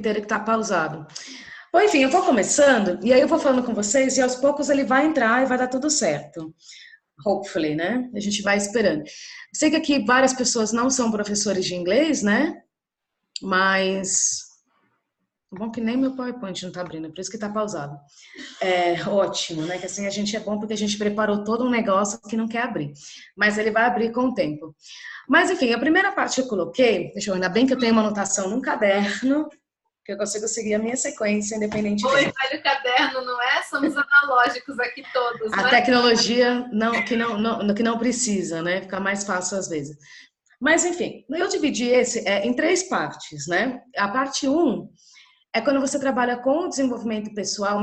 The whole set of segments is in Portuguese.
inteiro que está pausado. Bom, enfim, eu vou começando e aí eu vou falando com vocês e aos poucos ele vai entrar e vai dar tudo certo. Hopefully, né? A gente vai esperando. Sei que aqui várias pessoas não são professores de inglês, né? Mas bom que nem meu PowerPoint não tá abrindo, por isso que tá pausado. É ótimo, né? Que assim a gente é bom porque a gente preparou todo um negócio que não quer abrir. Mas ele vai abrir com o tempo. Mas enfim, a primeira parte que eu coloquei, deixa eu ainda bem que eu tenho uma anotação num caderno, que eu consigo seguir a minha sequência independente Oi, dele. velho caderno, não é? Somos analógicos aqui todos, A né? tecnologia que não precisa, né? Fica mais fácil às vezes. Mas enfim, eu dividi esse em três partes, né? A parte 1 é quando você trabalha com o desenvolvimento pessoal,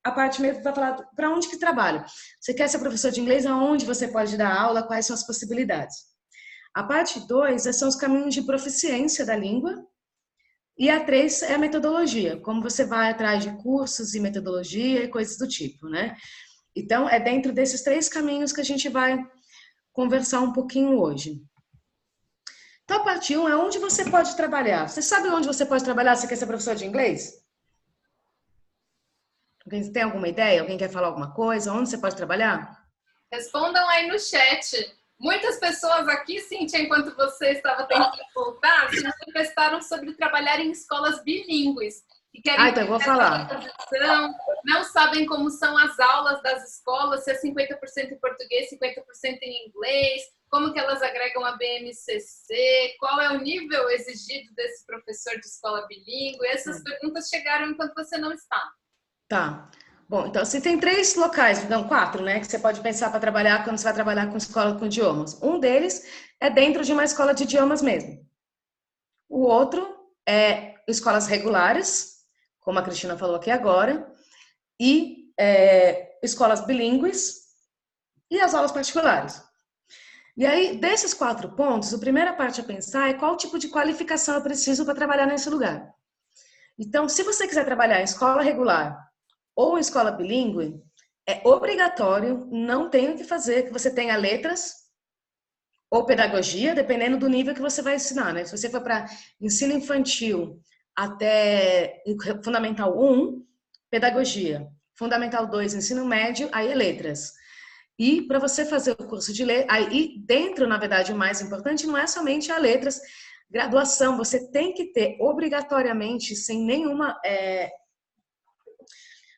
a parte mesmo para falar para onde que trabalha. Você quer ser professor de inglês, aonde você pode dar aula, quais são as possibilidades. A parte 2 são os caminhos de proficiência da língua. E a 3 é a metodologia, como você vai atrás de cursos e metodologia e coisas do tipo, né? Então, é dentro desses três caminhos que a gente vai conversar um pouquinho hoje. Então, a parte 1 é onde você pode trabalhar. Você sabe onde você pode trabalhar se você quer ser professor de inglês? Alguém tem alguma ideia? Alguém quer falar alguma coisa? Onde você pode trabalhar? Respondam aí no chat. Muitas pessoas aqui, Cíntia, enquanto você estava tentando voltar, se manifestaram sobre trabalhar em escolas bilíngues. E querem Então eu vou falar. posição, não sabem como são as aulas das escolas, se é 50% em português, 50% em inglês, como que elas agregam a BNCC, qual é o nível exigido desse professor de escola bilíngue. Essas perguntas chegaram enquanto você não está. Tá. Bom, então você tem três locais, não, 4, né, que você pode pensar para trabalhar quando você vai trabalhar com escola com idiomas. Um deles é dentro de uma escola de idiomas mesmo. O outro é escolas regulares, como a Cristina falou aqui agora, e escolas bilíngues e as aulas particulares. E aí, desses 4 pontos, a primeira parte a pensar é qual tipo de qualificação eu preciso para trabalhar nesse lugar. Então, se você quiser trabalhar em escola regular ou em escola bilíngue, é obrigatório, não tem o que fazer, que você tenha letras ou pedagogia, dependendo do nível que você vai ensinar, né? Se você for para ensino infantil até Fundamental 1, pedagogia. Fundamental 2, ensino médio, aí é letras. E para você fazer o curso de letras, aí dentro, na verdade, o mais importante não é somente a letras, graduação, você tem que ter obrigatoriamente, sem nenhuma...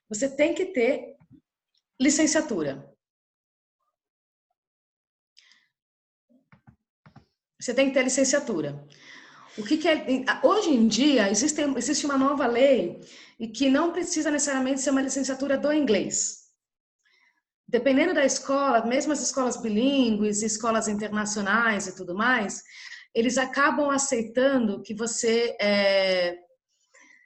você tem que ter licenciatura. Você tem que ter licenciatura. O que é? Hoje em dia, existe uma nova lei e que não precisa necessariamente ser uma licenciatura do inglês. Dependendo da escola, mesmo as escolas bilíngues, escolas internacionais e tudo mais, eles acabam aceitando que você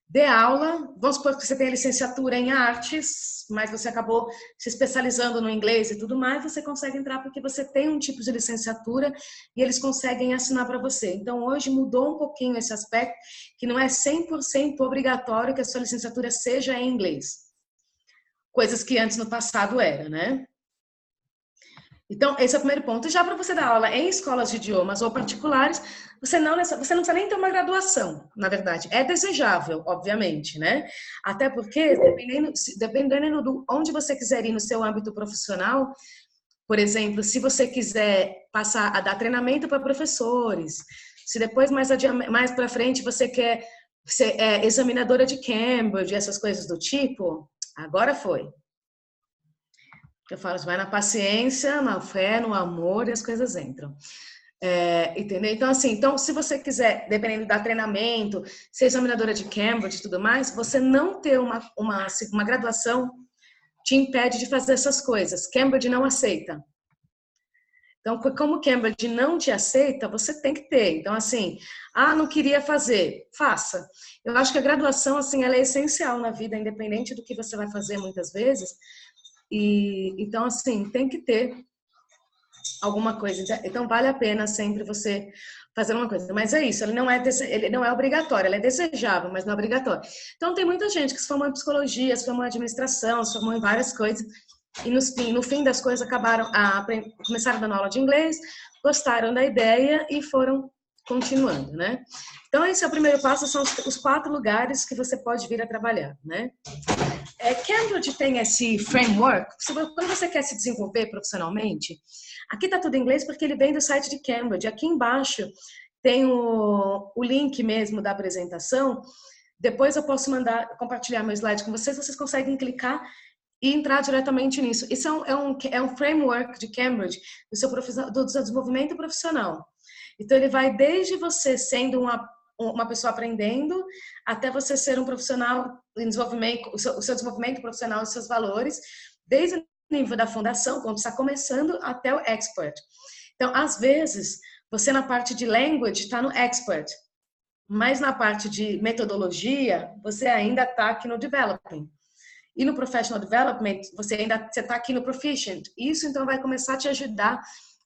dê aula. Vamos supor que você tem a licenciatura em artes, mas você acabou se especializando no inglês e tudo mais, você consegue entrar porque você tem um tipo de licenciatura e eles conseguem assinar para você. Então, hoje mudou um pouquinho esse aspecto, que não é 100% obrigatório que a sua licenciatura seja em inglês. Coisas que antes no passado era, né? Então, esse é o primeiro ponto. Já para você dar aula em escolas de idiomas ou particulares, você não precisa nem ter uma graduação, na verdade. É desejável, obviamente, né? Até porque, dependendo de onde você quiser ir no seu âmbito profissional, por exemplo, se você quiser passar a dar treinamento para professores, se depois, mais para frente, você quer ser examinadora de Cambridge, essas coisas do tipo, agora foi. Eu falo, vai na paciência, na fé, no amor e as coisas entram. Entendeu? Então, assim, se você quiser, dependendo do treinamento, ser examinadora de Cambridge e tudo mais, você não ter uma graduação te impede de fazer essas coisas. Cambridge não aceita. Então, como Cambridge não te aceita, você tem que ter. Então, assim, não queria fazer, faça. Eu acho que a graduação, assim, ela é essencial na vida, independente do que você vai fazer muitas vezes. Então, assim, tem que ter alguma coisa. Então, vale a pena sempre você fazer uma coisa. Mas é isso, ele não é obrigatório, ele é desejável, mas não é obrigatório. Então, tem muita gente que se formou em psicologia, se formou em administração, se formou em várias coisas, e no fim das coisas começaram dando aula de inglês, gostaram da ideia e foram continuando, né? Então, esse é o primeiro passo, são os 4 lugares que você pode vir a trabalhar, né? Cambridge tem esse framework, quando você quer se desenvolver profissionalmente, aqui tá tudo em inglês porque ele vem do site de Cambridge. Aqui embaixo tem o link mesmo da apresentação. Depois eu posso compartilhar meu slide com vocês conseguem clicar e entrar diretamente nisso. Isso é um framework de Cambridge do seu desenvolvimento profissional. Então, ele vai desde você sendo uma pessoa aprendendo até você ser um profissional em desenvolvimento, o seu desenvolvimento profissional, os seus valores, desde o nível da fundação, quando está começando, até o expert. Então, às vezes, você na parte de language está no expert, mas na parte de metodologia, você ainda está aqui no development. E no professional development, você está aqui no proficient. Isso, então, vai começar a te ajudar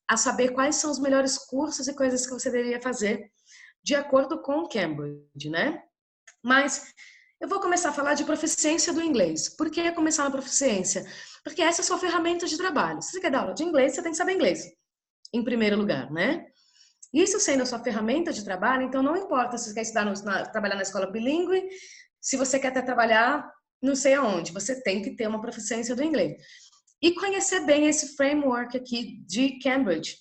a saber quais são os melhores cursos e coisas que você deveria fazer de acordo com o Cambridge, né? Mas eu vou começar a falar de proficiência do inglês. Por que começar na proficiência? Porque essa é a sua ferramenta de trabalho. Se você quer dar aula de inglês, você tem que saber inglês, em primeiro lugar, né? Isso sendo a sua ferramenta de trabalho, então não importa se você quer trabalhar na escola bilíngue, se você quer até trabalhar não sei aonde, você tem que ter uma proficiência do inglês. E conhecer bem esse framework aqui de Cambridge.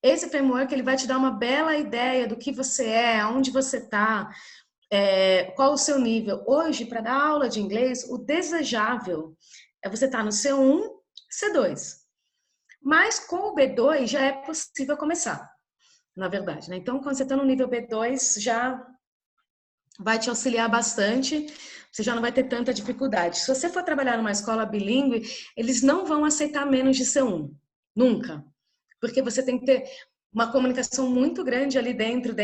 Esse framework ele vai te dar uma bela ideia do que você é, aonde você está, qual o seu nível. Hoje, para dar aula de inglês, o desejável é você estar no C1, C2. Mas com o B2 já é possível começar, na verdade, né? Então, quando você está no nível B2, já vai te auxiliar bastante, você já não vai ter tanta dificuldade. Se você for trabalhar numa escola bilíngue, eles não vão aceitar menos de C1, nunca. Porque você tem que ter uma comunicação muito grande ali dentro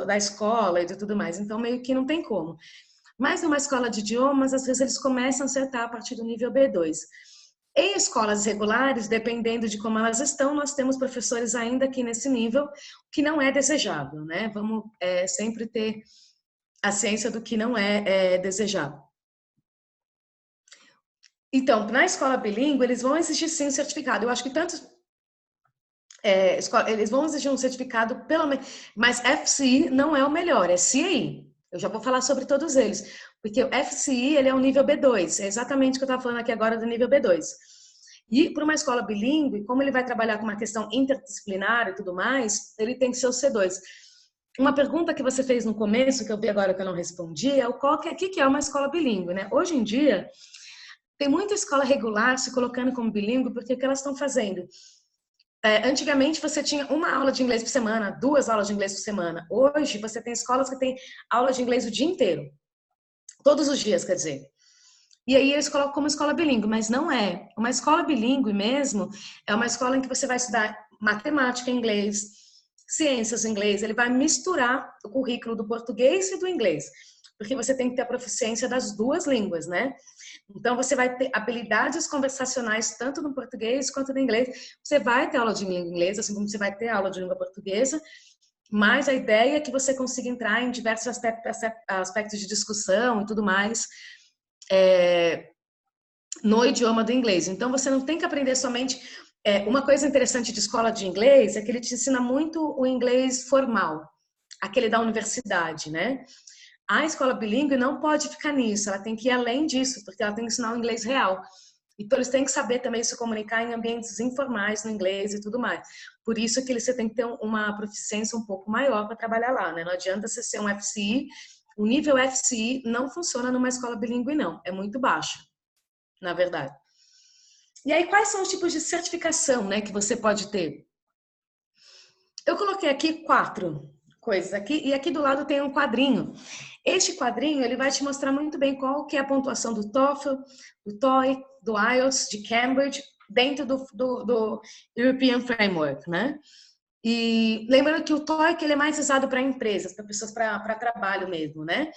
da escola e de tudo mais. Então, meio que não tem como. Mas numa escola de idiomas, às vezes eles começam a acertar a partir do nível B2. Em escolas regulares, dependendo de como elas estão, nós temos professores ainda aqui nesse nível, que não é desejável, né? Vamos sempre ter a ciência do que não é desejável. Então, na escola bilíngue, eles vão exigir sim um certificado. Eu acho que eles vão exigir um certificado, pelo menos, mas FCI não é o melhor, é CAI. Eu já vou falar sobre todos eles, porque o FCI ele é o nível B2, é exatamente o que eu estava falando aqui agora do nível B2. E para uma escola bilíngue, como ele vai trabalhar com uma questão interdisciplinar e tudo mais, ele tem que ser o C2. Uma pergunta que você fez no começo, que eu vi agora que eu não respondi, é o que é uma escola bilíngue, né? Hoje em dia, tem muita escola regular se colocando como bilíngue, porque o que elas estão fazendo? Antigamente você tinha uma aula de inglês por semana, 2 aulas de inglês por semana. Hoje você tem escolas que têm aula de inglês o dia inteiro. Todos os dias, quer dizer. E aí eles colocam como escola bilíngue, mas não é. Uma escola bilíngue mesmo é uma escola em que você vai estudar matemática em inglês, ciências em inglês. Ele vai misturar o currículo do português e do inglês, porque você tem que ter a proficiência das 2 línguas, né? Então, você vai ter habilidades conversacionais tanto no português quanto no inglês. Você vai ter aula de língua inglesa, assim como você vai ter aula de língua portuguesa, mas a ideia é que você consiga entrar em diversos aspectos de discussão e tudo mais no idioma do inglês. Então, você não tem que aprender somente... uma coisa interessante de escola de inglês é que ele te ensina muito o inglês formal, aquele da universidade, né? A escola bilíngue não pode ficar nisso, ela tem que ir além disso, porque ela tem que ensinar o inglês real. Então, eles têm que saber também se comunicar em ambientes informais no inglês e tudo mais. Por isso que você tem que ter uma proficiência um pouco maior para trabalhar lá, né? Não adianta você ser um FCI, o nível FCI não funciona numa escola bilíngue, não. É muito baixo, na verdade. E aí, quais são os tipos de certificação, né, que você pode ter? Eu coloquei aqui 4 coisas aqui, e aqui do lado tem um quadrinho. Este quadrinho, ele vai te mostrar muito bem qual que é a pontuação do TOEFL, do TOEIC, do IELTS, de Cambridge, dentro do European Framework, né? E lembrando que o TOEIC ele é mais usado para empresas, para pessoas, para trabalho mesmo, né?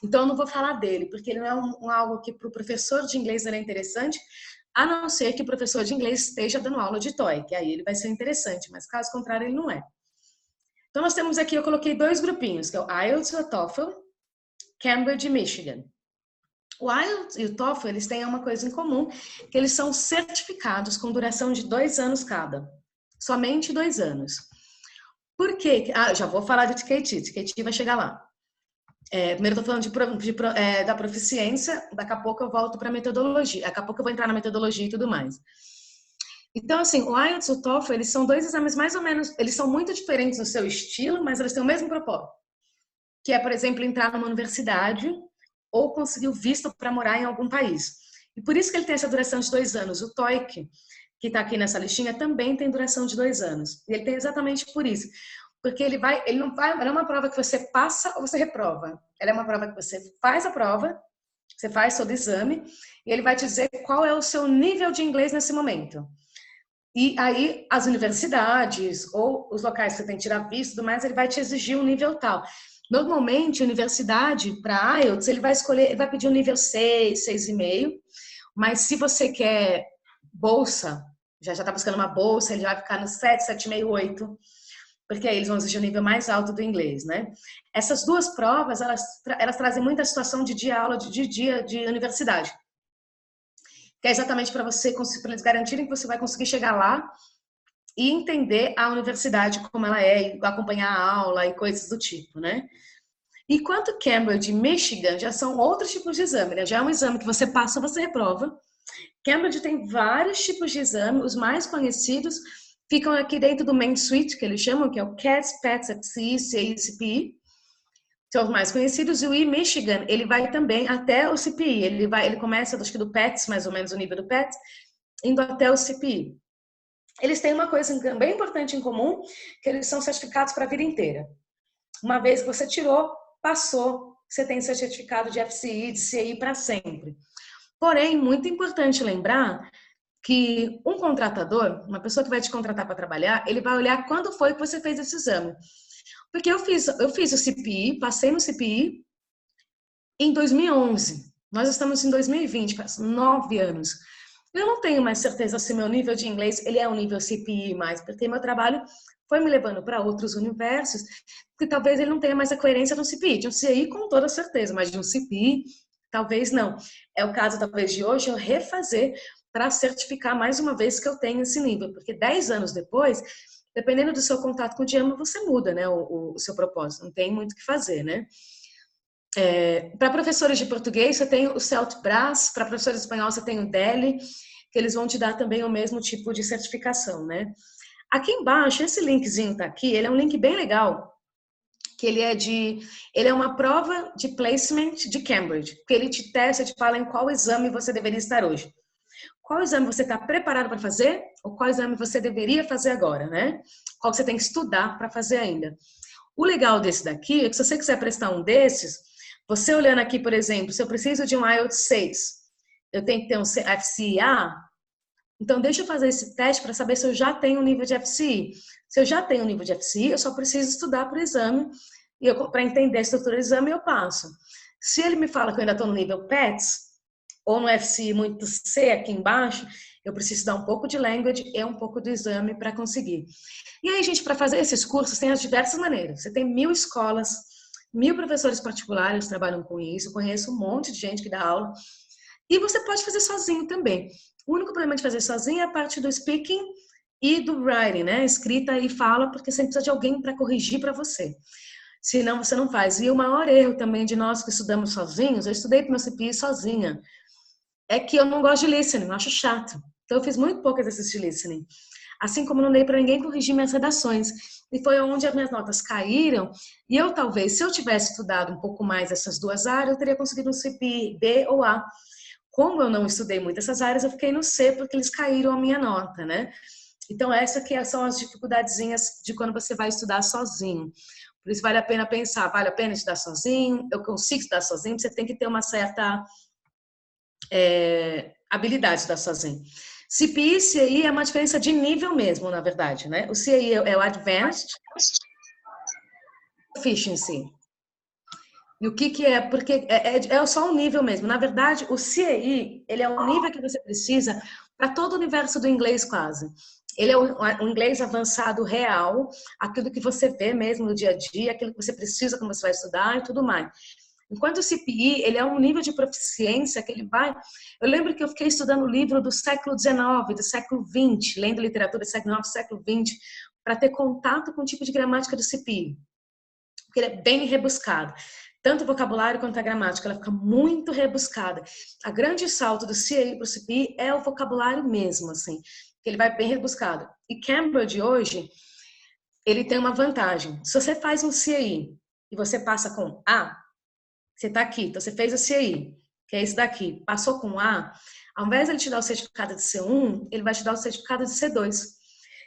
Então, eu não vou falar dele, porque ele não é algo que para o professor de inglês ele é interessante, a não ser que o professor de inglês esteja dando aula de TOEIC, aí ele vai ser interessante, mas caso contrário, ele não é. Então, nós temos aqui, eu coloquei 2 grupinhos, que é o IELTS e o TOEFL, Cambridge e Michigan. O IELTS e o TOEFL, eles têm uma coisa em comum, que eles são certificados com duração de 2 anos cada. Somente 2 anos. Por quê? Já vou falar de TKT. TKT vai chegar lá. Primeiro eu tô falando da proficiência, daqui a pouco eu volto para metodologia. Daqui a pouco eu vou entrar na metodologia e tudo mais. Então, assim, o IELTS e o TOEFL, eles são dois exames mais ou menos, eles são muito diferentes no seu estilo, mas eles têm o mesmo propósito, que é, por exemplo, entrar numa universidade ou conseguir o visto para morar em algum país. E por isso que ele tem essa duração de 2 anos. O TOEIC, que está aqui nessa listinha, também tem duração de 2 anos. E ele tem exatamente por isso. Porque ele não é uma prova que você passa ou você reprova. Ela é uma prova que você faz a prova, você faz todo o exame, e ele vai te dizer qual é o seu nível de inglês nesse momento. E aí, as universidades ou os locais que você tem que tirar visto e tudo mais, ele vai te exigir um nível tal. Normalmente, a universidade, para IELTS, ele vai pedir um nível 6, 6,5, mas se você quer bolsa, já está buscando uma bolsa, ele vai ficar no 7, 7,5, 8, porque aí eles vão exigir o nível mais alto do inglês, né? Essas duas provas, elas trazem muita situação de dia-aula, de dia de universidade, que é exatamente para eles garantirem que você vai conseguir chegar lá e entender a universidade como ela é, e acompanhar a aula e coisas do tipo, né? Enquanto Cambridge e Michigan já são outros tipos de exame, né? Já é um exame que você passa ou você reprova. Cambridge tem vários tipos de exame, os mais conhecidos ficam aqui dentro do main suite, que eles chamam, que é o CATS, PATS, FCE, CAE e CPE. São os mais conhecidos. E o Michigan, ele vai também até o CPE. Ele começa, acho que do PATS, mais ou menos o nível do PATS, indo até o CPE. Eles têm uma coisa bem importante em comum, que eles são certificados para a vida inteira. Uma vez que você tirou, passou, você tem seu certificado de FCE, de CAE para sempre. Porém, muito importante lembrar que um contratador, uma pessoa que vai te contratar para trabalhar, ele vai olhar quando foi que você fez esse exame. Porque eu fiz o CPI, passei no CPI em 2011. Nós estamos em 2020, faz 9 anos. Eu não tenho mais certeza se meu nível de inglês ele é um nível CPI mais, porque meu trabalho foi me levando para outros universos, que talvez ele não tenha mais a coerência de um CPI. De um CI, com toda certeza, mas de um CPI, talvez não. É o caso, talvez, de hoje eu refazer para certificar mais uma vez que eu tenho esse nível, porque 10 anos depois, dependendo do seu contato com o idioma, você muda, né, o seu propósito, não tem muito o que fazer, né? Para professores de português, você tem o CELT-BRAS, para professores de espanhol, você tem o DELE, que eles vão te dar também o mesmo tipo de certificação, né? Aqui embaixo, esse linkzinho tá aqui, ele é um link bem legal, que ele é uma prova de placement de Cambridge, que ele te testa, te fala em qual exame você deveria estar hoje. Qual exame você está preparado para fazer ou qual exame você deveria fazer agora, né? Qual você tem que estudar para fazer ainda. O legal desse daqui é que se você quiser prestar um desses, você olhando aqui, por exemplo, se eu preciso de um IELTS 6, eu tenho que ter um FCA, então deixa eu fazer esse teste para saber se eu já tenho um nível de FCI. Se eu já tenho um nível de FCI, eu só preciso estudar para o exame, e para entender a estrutura do exame, eu passo. Se ele me fala que eu ainda estou no nível PATS, ou no FCI muito C aqui embaixo, eu preciso dar um pouco de language e um pouco do exame para conseguir. E aí, gente, para fazer esses cursos tem as diversas maneiras. Você tem 1000 escolas, 1000 professores particulares que trabalham com isso, eu conheço um monte de gente que dá aula. E você pode fazer sozinho também. O único problema de fazer sozinho é a parte do speaking e do writing, né? Escrita e fala, porque você precisa de alguém para corrigir para você. Senão você não faz. E o maior erro também de nós que estudamos sozinhos, eu estudei para o meu CPI sozinha, é que eu não gosto de listening, eu acho chato. Então eu fiz muito pouco exercício de listening. Assim como não dei para ninguém corrigir minhas redações. E foi onde as minhas notas caíram. E eu talvez, se eu tivesse estudado um pouco mais essas duas áreas, eu teria conseguido um CPI B ou A. Como eu não estudei muito essas áreas, eu fiquei no C porque eles caíram a minha nota, né? Então essa que são as dificuldadezinhas de quando você vai estudar sozinho. Por isso vale a pena pensar, vale a pena estudar sozinho? Eu consigo estudar sozinho? Você tem que ter uma certa habilidade de estudar sozinho. CPI e CAE é uma diferença de nível mesmo, na verdade, né? O CAE é o Advanced Proficiency. E o que é? Porque é só um nível mesmo. Na verdade, o CAE, ele é um nível que você precisa para todo o universo do inglês quase. Ele é um inglês avançado real, aquilo que você vê mesmo no dia a dia, aquilo que você precisa quando você vai estudar e tudo mais. Enquanto o CPI, ele é um nível de proficiência que ele vai... Eu lembro que eu fiquei estudando livro do século XIX, do século XX, lendo literatura do século XIX, século XX, para ter contato com o tipo de gramática do CPI, porque ele é bem rebuscado. Tanto o vocabulário quanto a gramática, ela fica muito rebuscada. A grande salto do CAE para o CPI é o vocabulário mesmo, assim, que ele vai bem rebuscado. E Cambridge hoje, ele tem uma vantagem. Se você faz um CAE e você passa com A, você está aqui, então você fez o CAE, que é esse daqui, passou com A, ao invés de ele te dar o certificado de C1, ele vai te dar o certificado de C2.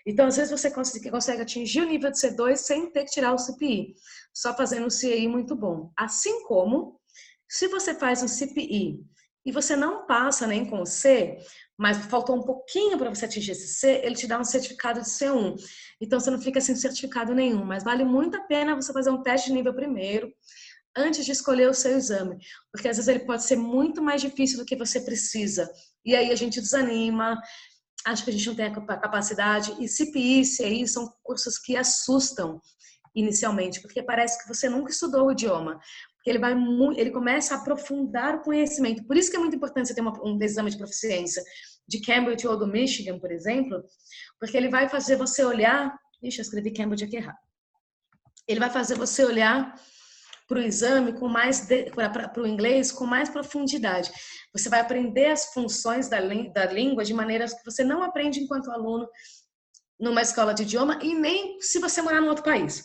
Então, às vezes, você consegue atingir o nível de C2 sem ter que tirar o CPI, só fazendo um CAE muito bom. Assim como, se você faz um CPI e você não passa nem com o C, mas faltou um pouquinho para você atingir esse C, ele te dá um certificado de C1. Então, você não fica sem certificado nenhum, mas vale muito a pena você fazer um teste de nível primeiro, antes de escolher o seu exame, porque às vezes ele pode ser muito mais difícil do que você precisa. E aí a gente desanima, acho que a gente não tem a capacidade. E CPI e CAE são cursos que assustam inicialmente, porque parece que você nunca estudou o idioma. Porque ele começa a aprofundar o conhecimento. Por isso que é muito importante você ter um exame de proficiência de Cambridge ou do Michigan, por exemplo, porque ele vai fazer você olhar... Ixi, eu escrevi Cambridge aqui errado. Ele vai fazer você olhar para o exame para o inglês com mais profundidade. Você vai aprender as funções da língua de maneiras que você não aprende enquanto aluno numa escola de idioma e nem se você morar em outro país.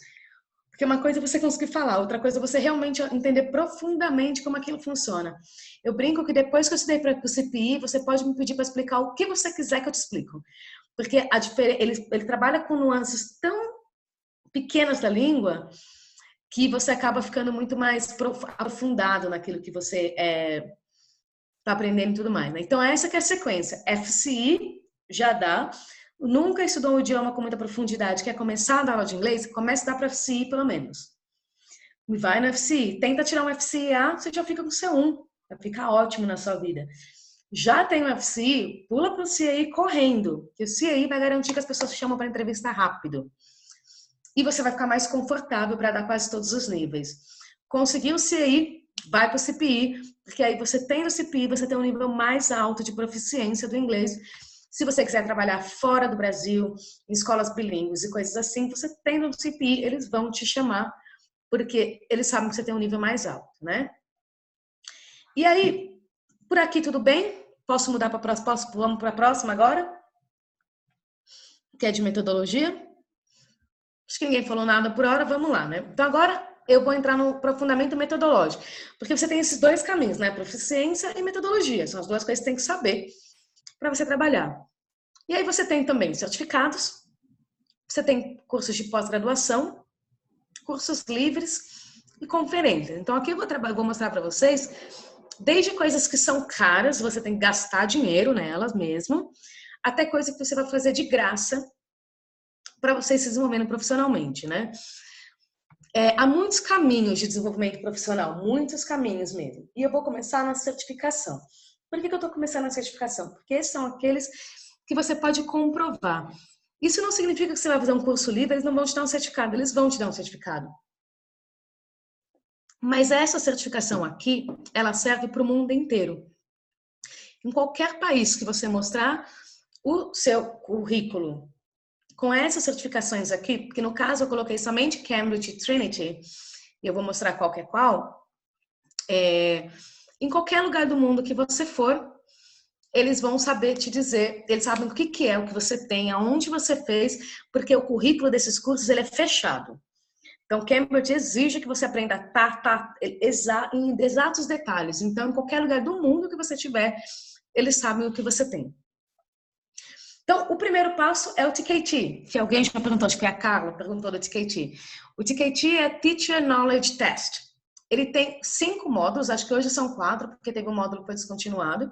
Porque uma coisa é você conseguir falar, outra coisa é você realmente entender profundamente como aquilo funciona. Eu brinco que depois que eu estudei para o CPI, você pode me pedir para explicar o que você quiser que eu te explico. Porque ele trabalha com nuances tão pequenas da língua que você acaba ficando muito mais aprofundado naquilo que você está aprendendo e tudo mais. Né? Então, essa que é a sequência. FCI, já dá. Nunca estudou um idioma com muita profundidade, quer começar a dar aula de inglês? Comece a dar para FCI, pelo menos. E vai no FCI. Tenta tirar um FCA, você já fica com C1. Vai ficar ótimo na sua vida. Já tem um FCI, pula para o CAE correndo. Que o CAE vai garantir que as pessoas te chamam para entrevista rápido. E você vai ficar mais confortável para dar quase todos os níveis. Conseguiu o CAE, vai para o CPI, porque aí você tem no CPI, você tem um nível mais alto de proficiência do inglês. Se você quiser trabalhar fora do Brasil, em escolas bilíngues e coisas assim, você tem no CPI, eles vão te chamar, porque eles sabem que você tem um nível mais alto, né? E aí, por aqui tudo bem? Posso mudar para a próxima? Vamos para a próxima agora? Que é de metodologia. Acho que ninguém falou nada por hora, vamos lá, né? Então agora eu vou entrar no aprofundamento metodológico, porque você tem esses dois caminhos, né? Proficiência e metodologia, são as duas coisas que você tem que saber para você trabalhar. E aí você tem também certificados, você tem cursos de pós-graduação, cursos livres e conferências. Então aqui eu vou mostrar para vocês, desde coisas que são caras, você tem que gastar dinheiro nelas mesmo, até coisas que você vai fazer de graça, para vocês se desenvolverem profissionalmente, né? Há muitos caminhos de desenvolvimento profissional, muitos caminhos mesmo. E eu vou começar na certificação. Por que eu estou começando na certificação? Porque esses são aqueles que você pode comprovar. Isso não significa que você vai fazer um curso livre, eles não vão te dar um certificado, eles vão te dar um certificado. Mas essa certificação aqui, ela serve para o mundo inteiro. Em qualquer país que você mostrar o seu currículo com essas certificações aqui, porque no caso eu coloquei somente Cambridge e Trinity, e eu vou mostrar qual que é qual, em qualquer lugar do mundo que você for, eles vão saber te dizer, eles sabem o que é o que você tem, aonde você fez, porque o currículo desses cursos ele é fechado. Então, Cambridge exige que você aprenda em exatos detalhes. Então, em qualquer lugar do mundo que você tiver, eles sabem o que você tem. Então, o primeiro passo é o TKT, que alguém já perguntou, acho que a Carla perguntou do TKT. O TKT é Teacher Knowledge Test. Ele tem 5 módulos, acho que hoje são 4, porque teve um módulo que foi descontinuado.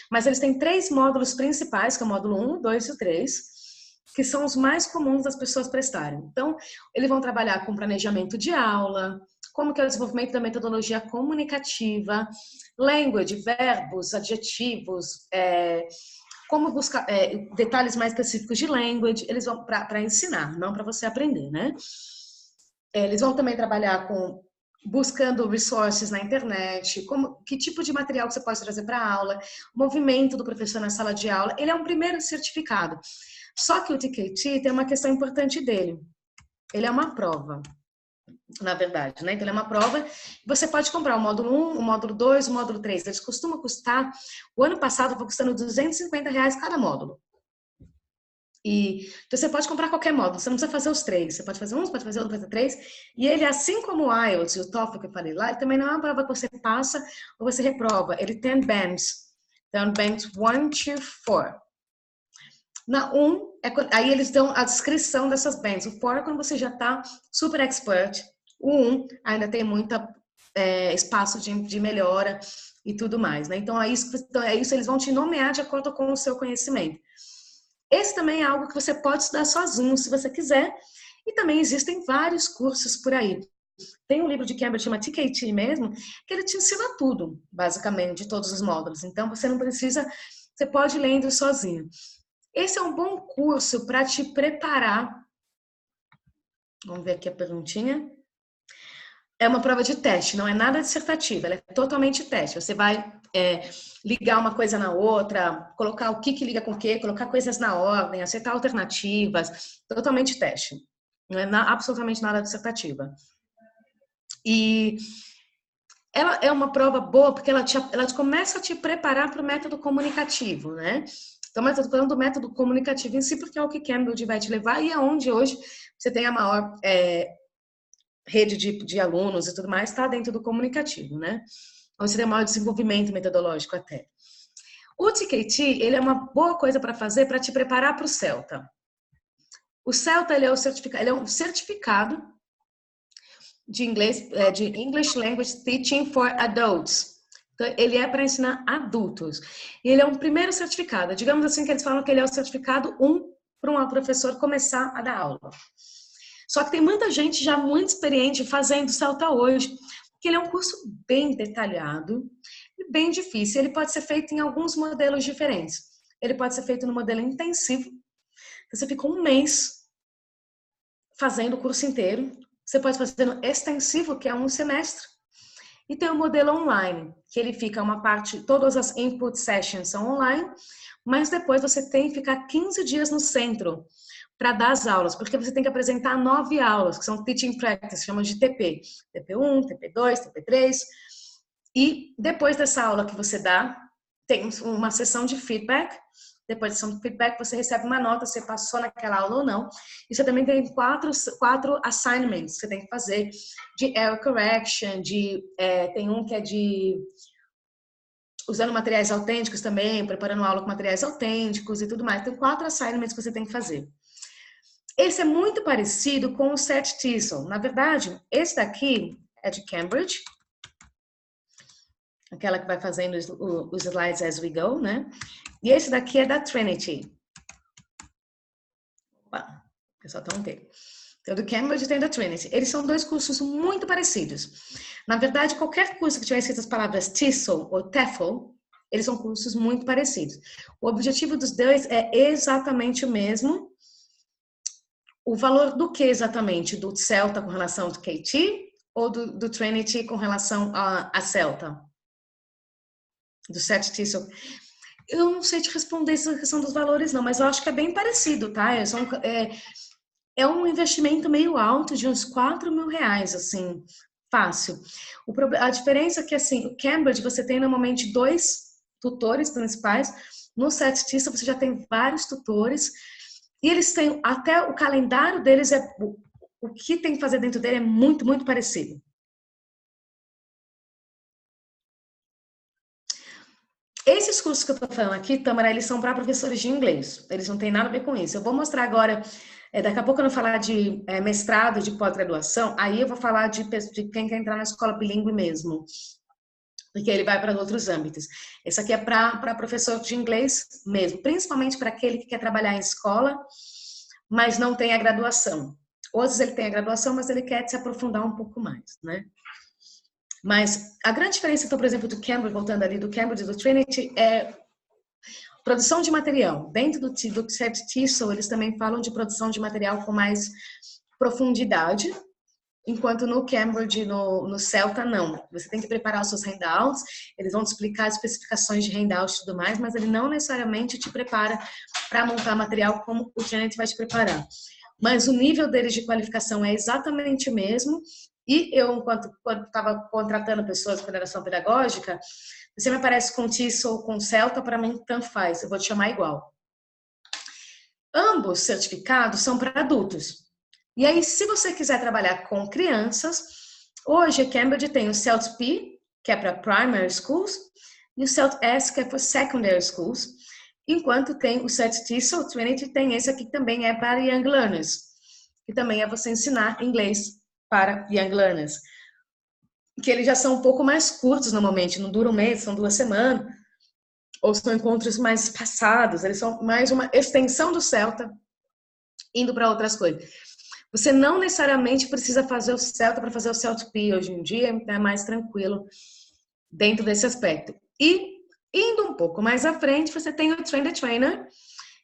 Mas eles têm 3 módulos principais, que é o módulo 1, 2 e 3, que são os mais comuns das pessoas prestarem. Então, eles vão trabalhar com planejamento de aula, como que é o desenvolvimento da metodologia comunicativa, language, verbos, adjetivos, como buscar detalhes mais específicos de language, eles vão para ensinar, não para você aprender, né? Eles vão também trabalhar com buscando resources na internet, que tipo de material que você pode trazer para a aula, o movimento do professor na sala de aula. Ele é um primeiro certificado. Só que o TKT tem uma questão importante dele. Ele é uma prova, na verdade, né? Então, ele é uma prova. Você pode comprar o módulo 1, o módulo 2, o módulo 3. Eles costumam custar, o ano passado foi custando R$ 250 cada módulo. Então você pode comprar qualquer módulo, você não precisa fazer os 3. Você pode fazer um, você pode fazer outro, pode fazer 3. E ele, assim como o IELTS e o TOEFL que eu falei lá, ele também não é uma prova que você passa ou você reprova. Ele tem bands. Então, bands 1 to 4. Na 1, aí eles dão a descrição dessas bands. O 4 é quando você já está super expert. O 1 ainda tem muito espaço de melhora e tudo mais, né? Então, é isso, eles vão te nomear de acordo com o seu conhecimento. Esse também é algo que você pode estudar sozinho, se você quiser. E também existem vários cursos por aí. Tem um livro de Cambridge, chama TKT mesmo, que ele te ensina tudo, basicamente, de todos os módulos. Então, você não precisa, você pode ir lendo sozinho. Esse é um bom curso para te preparar. Vamos ver aqui a perguntinha. É uma prova de teste, não é nada dissertativa, ela é totalmente teste. Você vai ligar uma coisa na outra, colocar o que liga com o que, colocar coisas na ordem, aceitar alternativas, totalmente teste. Não é absolutamente nada dissertativa. E ela é uma prova boa porque ela começa a te preparar para o método comunicativo, né? Então, eu estou falando do método comunicativo em si, porque é o que Cambridge vai te levar e é onde hoje você tem a maior rede de alunos e tudo mais, está dentro do comunicativo, né? Onde você tem o maior desenvolvimento metodológico até. O TKT, ele é uma boa coisa para fazer para te preparar para o CELTA. O CELTA, ele é um certificado de inglês, de English Language Teaching for Adults. Então, ele é para ensinar adultos. E ele é um primeiro certificado. Digamos assim que eles falam que ele é o certificado 1 para um professor começar a dar aula. Só que tem muita gente já muito experiente fazendo CELTA hoje, porque ele é um curso bem detalhado e bem difícil. Ele pode ser feito em alguns modelos diferentes. Ele pode ser feito no modelo intensivo. Você fica um mês fazendo o curso inteiro. Você pode fazer no extensivo, que é um semestre. E tem o modelo online, que ele fica uma parte, todas as input sessions são online, mas depois você tem que ficar 15 dias no centro para dar as aulas, porque você tem que apresentar 9 aulas, que são Teaching Practice, chamam de TP. TP1, TP2, TP3. E depois dessa aula que você dá, tem uma sessão de feedback. Depois da sessão de feedback, você recebe uma nota se passou naquela aula ou não. E você também tem quatro assignments que você tem que fazer, de error correction, tem um que é de usando materiais autênticos também, preparando aula com materiais autênticos e tudo mais. Tem 4 assignments que você tem que fazer. Esse é muito parecido com o SET TESOL. Na verdade, esse daqui é de Cambridge, aquela que vai fazendo os slides as we go, né? E esse daqui é da Trinity. Opa, o pessoal tá um tempo. Então, do Cambridge tem da Trinity. Eles são 2 cursos muito parecidos. Na verdade, qualquer curso que tiver escrito as palavras TESOL ou TEFL, eles são cursos muito parecidos. O objetivo dos 2 é exatamente o mesmo. O valor do que exatamente? Do CELTA com relação ao KT ou do Trinity com relação a CELTA? Do SET TESOL? Eu não sei te responder essa questão dos valores, não, mas eu acho que é bem parecido, tá? É um investimento meio alto, de uns R$4.000, assim, fácil. A diferença é que, assim, o Cambridge, você tem normalmente 2 tutores principais. No SET TESOL, você já tem vários tutores. E eles têm, até o calendário deles, o que tem que fazer dentro dele é muito, muito parecido. Esses cursos que eu tô falando aqui, Tamara, eles são para professores de inglês. Eles não têm nada a ver com isso. Eu vou mostrar agora, daqui a pouco eu vou falar de mestrado, de pós-graduação, aí eu vou falar de quem quer entrar na escola bilíngue mesmo, porque ele vai para outros âmbitos. Esse aqui é para professor de inglês mesmo, principalmente para aquele que quer trabalhar em escola, mas não tem a graduação. Outros ele tem a graduação, mas ele quer se aprofundar um pouco mais, né? Mas a grande diferença, então, por exemplo, do Cambridge, voltando ali, do Cambridge e do Trinity, é produção de material. Dentro do SET TESOL, eles também falam de produção de material com mais profundidade. enquanto no Cambridge, no Celta, não. Você tem que preparar os seus handouts, eles vão te explicar as especificações de handout e tudo mais, mas ele não necessariamente te prepara para montar material como o Janet vai te preparar. Mas o nível deles de qualificação é exatamente o mesmo, e eu, quando estava contratando pessoas com coordenação pedagógica, você me aparece com TISO ou com Celta, para mim tanto faz, eu vou te chamar igual. Ambos certificados são para adultos. E aí, se você quiser trabalhar com crianças, hoje a Cambridge tem o CELT-P, que é para Primary Schools, e o CELT-S, que é para Secondary Schools, enquanto tem o CELT-TESOL, o Trinity, tem esse aqui que também é para Young Learners, que também é você ensinar inglês para Young Learners, que eles já são um pouco mais curtos normalmente, não duram um mês, são 2 semanas, ou são encontros mais passados, eles são mais uma extensão do Celta, indo para outras coisas. Você não necessariamente precisa fazer o Celta para fazer o CELT-P hoje em dia, é mais tranquilo dentro desse aspecto. E, indo um pouco mais à frente, você tem o Train the Trainer,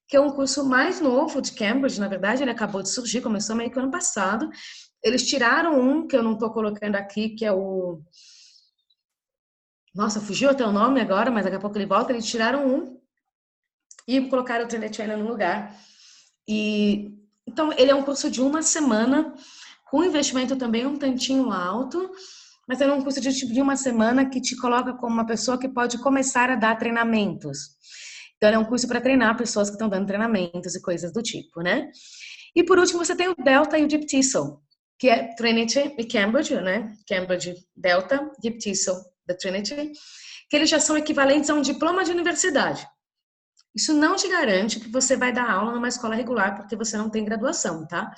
que é um curso mais novo de Cambridge, na verdade, ele acabou de surgir, começou meio que ano passado. Eles tiraram um, que eu não estou colocando aqui, que é o... Nossa, fugiu até o nome agora, mas daqui a pouco ele volta. Eles tiraram um e colocaram o Train the Trainer no lugar. Então, ele é um curso de 1 semana, com investimento também um tantinho alto, mas é um curso de 1 semana que te coloca como uma pessoa que pode começar a dar treinamentos. Então, é um curso para treinar pessoas que estão dando treinamentos e coisas do tipo, né? E, por último, você tem o Delta e o Deep TESOL, que é Trinity e Cambridge, né? Cambridge Delta, Deep TESOL da Trinity, que eles já são equivalentes a um diploma de universidade. Isso não te garante que você vai dar aula numa escola regular, porque você não tem graduação, tá?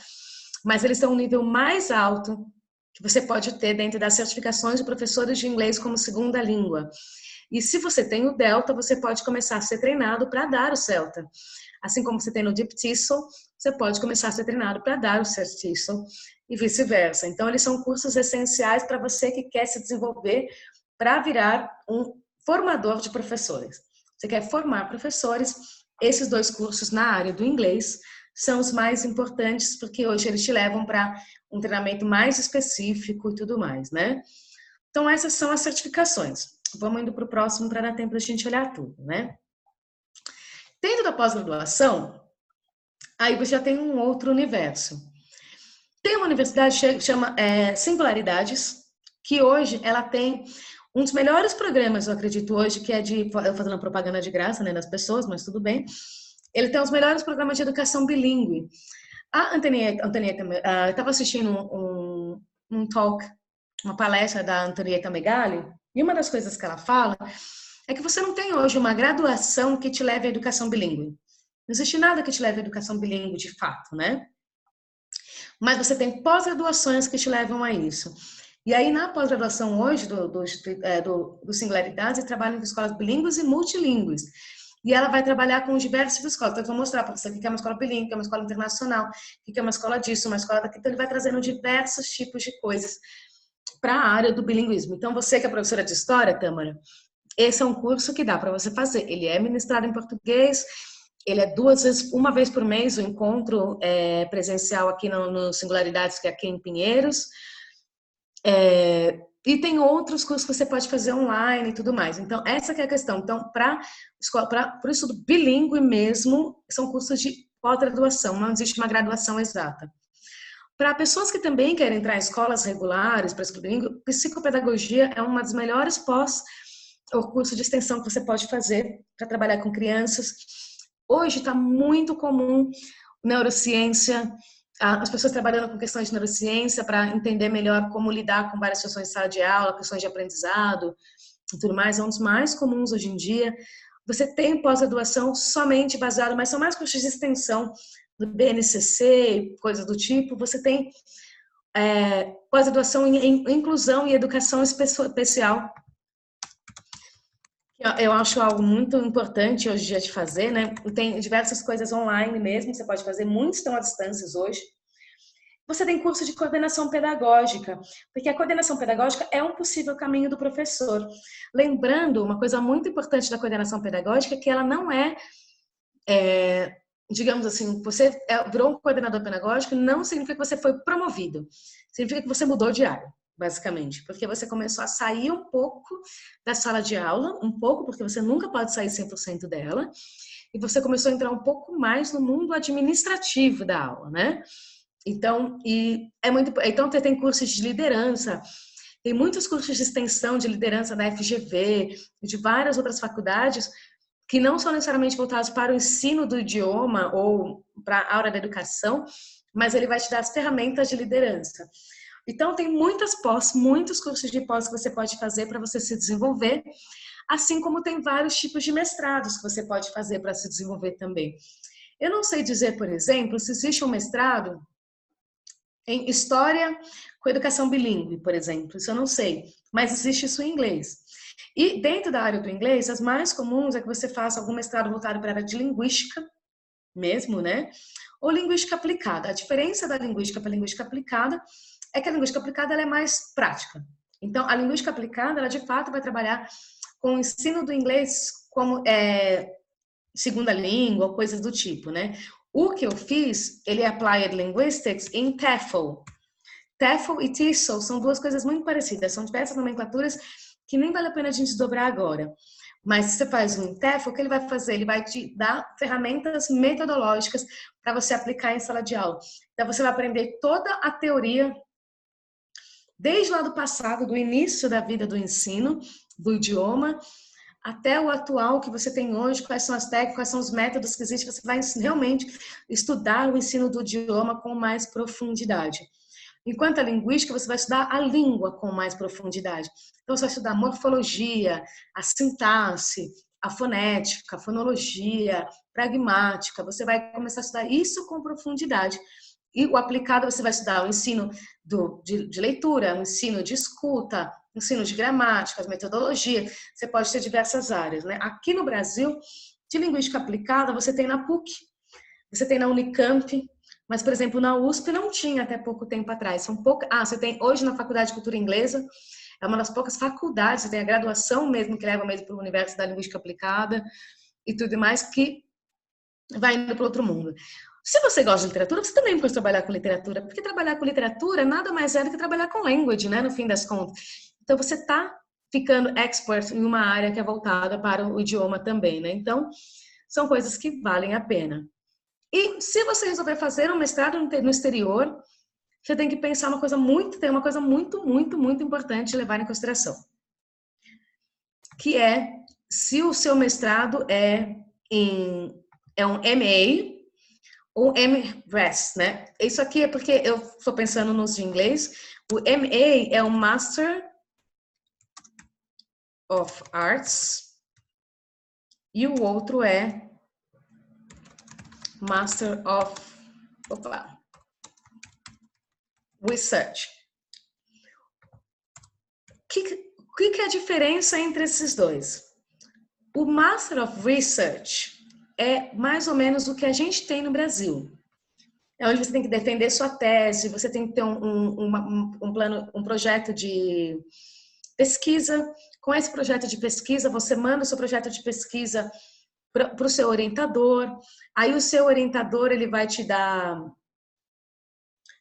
Mas eles são um nível mais alto que você pode ter dentro das certificações de professores de inglês como segunda língua. E se você tem o Delta, você pode começar a ser treinado para dar o Celta. Assim como você tem no Deep TESOL, você pode começar a ser treinado para dar o CELT TESOL e vice-versa. Então, eles são cursos essenciais para você que quer se desenvolver para virar um formador de professores. Você quer formar professores, esses 2 cursos na área do inglês são os mais importantes, porque hoje eles te levam para um treinamento mais específico e tudo mais, né? Então, essas são as certificações. Vamos indo para o próximo para dar tempo da gente olhar tudo, né? Dentro da pós-graduação, aí você já tem um outro universo. Tem uma universidade que chama Singularidades, que hoje ela tem um dos melhores programas, eu acredito hoje, que é eu fazendo propaganda de graça, né, das pessoas, mas tudo bem. Ele tem os melhores programas de educação bilíngue. A Antonieta, eu estava assistindo um talk, uma palestra da Antonieta Megali, e uma das coisas que ela fala é que você não tem hoje uma graduação que te leve à educação bilíngue. Não existe nada que te leve à educação bilíngue de fato, né? Mas você tem pós-graduações que te levam a isso. E aí, na pós-graduação hoje do Singularidades, eles trabalham com escolas bilíngues e multilíngues. E ela vai trabalhar com diversas escolas. Então, eu vou mostrar para você o que é uma escola bilíngue, o que é uma escola internacional, o que é uma escola disso, uma escola daquilo. Então, ele vai trazendo diversos tipos de coisas para a área do bilinguismo. Então, você que é professora de História, Tâmara, esse é um curso que dá para você fazer. Ele é ministrado em português, ele é 2 vezes, 1 vez por mês, o encontro presencial aqui no Singularidades, que é aqui em Pinheiros. E tem outros cursos que você pode fazer online e tudo mais. Então, essa que é a questão. Então, para o estudo bilíngue mesmo, são cursos de pós-graduação, não existe uma graduação exata. Para pessoas que também querem entrar em escolas regulares, para estudo bilíngue, psicopedagogia é uma das melhores ou curso de extensão que você pode fazer para trabalhar com crianças. Hoje está muito comum neurociência, as pessoas trabalhando com questões de neurociência para entender melhor como lidar com várias situações de sala de aula, questões de aprendizado e tudo mais, é um dos mais comuns hoje em dia. Você tem pós-graduação somente baseado, mas são mais cursos de extensão do BNCC, coisas do tipo. Você tem pós-graduação em inclusão e educação especial. Eu acho algo muito importante hoje em dia de fazer, né? Tem diversas coisas online mesmo, você pode fazer, muitos estão à distância hoje. Você tem curso de coordenação pedagógica, porque a coordenação pedagógica é um possível caminho do professor. Lembrando, uma coisa muito importante da coordenação pedagógica é que ela não é digamos assim, você virou um coordenador pedagógico, não significa que você foi promovido. Significa que você mudou de área, basicamente. Porque você começou a sair um pouco da sala de aula, um pouco, porque você nunca pode sair 100% dela, e você começou a entrar um pouco mais no mundo administrativo da aula, né? Então, então você tem cursos de liderança, tem muitos cursos de extensão de liderança da FGV e de várias outras faculdades que não são necessariamente voltados para o ensino do idioma ou para a área da educação, mas ele vai te dar as ferramentas de liderança. Então, tem muitos cursos de pós que você pode fazer para você se desenvolver, assim como tem vários tipos de mestrados que você pode fazer para se desenvolver também. Eu não sei dizer, por exemplo, se existe um mestrado em História com Educação Bilíngue, por exemplo. Isso eu não sei, mas existe isso em inglês. E dentro da área do inglês, as mais comuns é que você faça algum mestrado voltado para a área de linguística, mesmo, né? Ou linguística aplicada. A diferença da linguística para a linguística aplicada é que a linguística aplicada ela é mais prática. Então, a linguística aplicada, ela de fato vai trabalhar com o ensino do inglês como segunda língua, ou coisas do tipo, né? O que eu fiz, ele é Applied Linguistics em TEFL. TEFL e TESOL são duas coisas muito parecidas, são diversas nomenclaturas que nem vale a pena a gente desdobrar agora. Mas se você faz um TEFL, o que ele vai fazer? Ele vai te dar ferramentas metodológicas para você aplicar em sala de aula. Então, você vai aprender toda a teoria, desde lá do passado, do início da vida do ensino, do idioma, até o atual que você tem hoje, quais são as técnicas, quais são os métodos que existem, você vai realmente estudar o ensino do idioma com mais profundidade. Enquanto a linguística, você vai estudar a língua com mais profundidade. Então, você vai estudar a morfologia, a sintaxe, a fonética, a fonologia, pragmática. Você vai começar a estudar isso com profundidade. E o aplicado, você vai estudar o ensino de leitura, o ensino de escuta, o ensino de gramática, metodologia. Você pode ter diversas áreas, né? Aqui no Brasil, de linguística aplicada, você tem na PUC, você tem na Unicamp, mas, por exemplo, na USP não tinha até pouco tempo atrás. Você tem hoje na Faculdade de Cultura Inglesa, é uma das poucas faculdades, tem a graduação mesmo, que leva mesmo para o universo da linguística aplicada e tudo mais, que vai indo para outro mundo. Se você gosta de literatura, você também pode trabalhar com literatura, porque trabalhar com literatura nada mais é do que trabalhar com language, né, no fim das contas. Então, você está ficando expert em uma área que é voltada para o idioma também, né? Então, são coisas que valem a pena. E se você resolver fazer um mestrado no exterior, você tem que pensar tem uma coisa muito importante de levar em consideração. Que é, se o seu mestrado é um MA ou MRes, né? Isso aqui é porque eu estou pensando nos de inglês. O MA é o Master of Arts e o outro é Master of Research. O que é a diferença entre esses dois? O Master of Research é mais ou menos o que a gente tem no Brasil. É onde você tem que defender sua tese, você tem que ter um projeto de pesquisa. Com esse projeto de pesquisa, você manda o seu projeto de pesquisa para o seu orientador. Aí o seu orientador ele vai te dar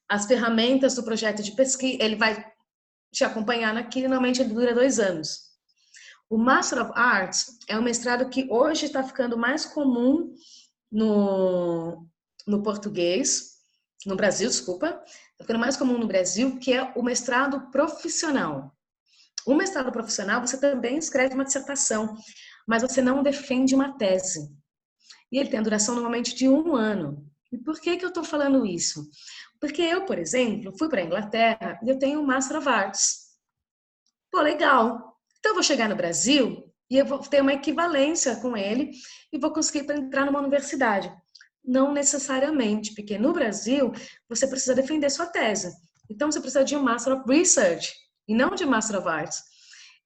as ferramentas do projeto de pesquisa, ele vai te acompanhar naquilo, normalmente ele dura 2 anos. O Master of Arts é um mestrado que hoje está ficando mais comum no português, no Brasil, desculpa, está ficando mais comum no Brasil, que é o mestrado profissional. O mestrado profissional, você também escreve uma dissertação, mas você não defende uma tese. E ele tem a duração normalmente de 1 ano. E por que eu estou falando isso? Porque eu, por exemplo, fui para a Inglaterra e eu tenho um Master of Arts. Pô, legal. Então eu vou chegar no Brasil e eu vou ter uma equivalência com ele e vou conseguir entrar numa universidade. Não necessariamente, porque no Brasil você precisa defender sua tese. Então você precisa de um Master of Research e não de Master of Arts,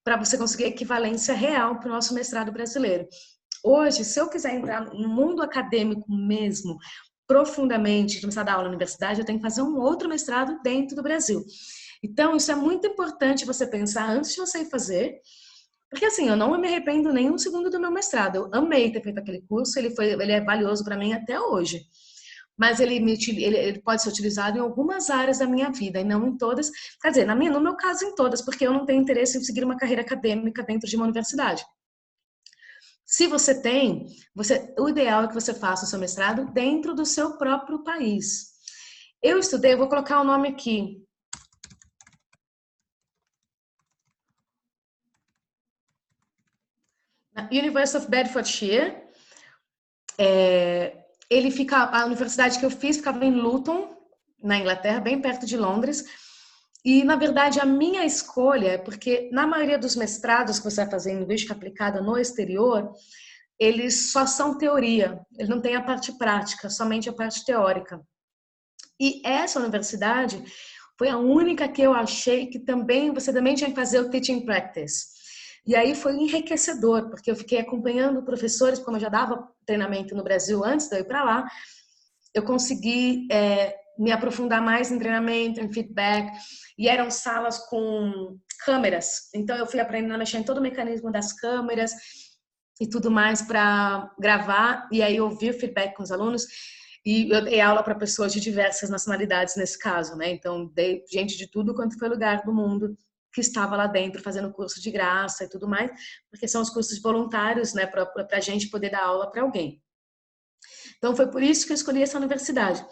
para você conseguir equivalência real para o nosso mestrado brasileiro. Hoje, se eu quiser entrar no mundo acadêmico mesmo, profundamente, começar a dar aula na universidade, eu tenho que fazer um outro mestrado dentro do Brasil. Então, isso é muito importante você pensar antes de você ir fazer, Porque assim, eu não me arrependo nem um segundo do meu mestrado. Eu amei ter feito aquele curso, ele é valioso para mim até hoje. Mas ele pode ser utilizado em algumas áreas da minha vida e não em todas. Quer dizer, no meu caso, em todas, porque eu não tenho interesse em seguir uma carreira acadêmica dentro de uma universidade. Se você tem, o ideal é que você faça o seu mestrado dentro do seu próprio país. Eu estudei, eu vou colocar o nome aqui. Na University of Bedfordshire. A universidade que eu fiz ficava em Luton, na Inglaterra, bem perto de Londres. E, na verdade, a minha escolha é porque, na maioria dos mestrados que você vai fazer em linguística aplicada no exterior, eles só são teoria, ele não tem a parte prática, somente a parte teórica. E essa universidade foi a única que eu achei que você também tinha que fazer o teaching practice. E aí foi enriquecedor, porque eu fiquei acompanhando professores, como eu já dava treinamento no Brasil antes de eu ir para lá, eu consegui me aprofundar mais em treinamento, em feedback, e eram salas com câmeras, então eu fui aprendendo a mexer em todo o mecanismo das câmeras e tudo mais para gravar, e aí ouvir o feedback com os alunos, e eu dei aula para pessoas de diversas nacionalidades nesse caso, né? Então, dei gente de tudo quanto foi lugar do mundo que estava lá dentro fazendo curso de graça e tudo mais, porque são os cursos voluntários, né, para a gente poder dar aula para alguém. Então, foi por isso que eu escolhi essa universidade.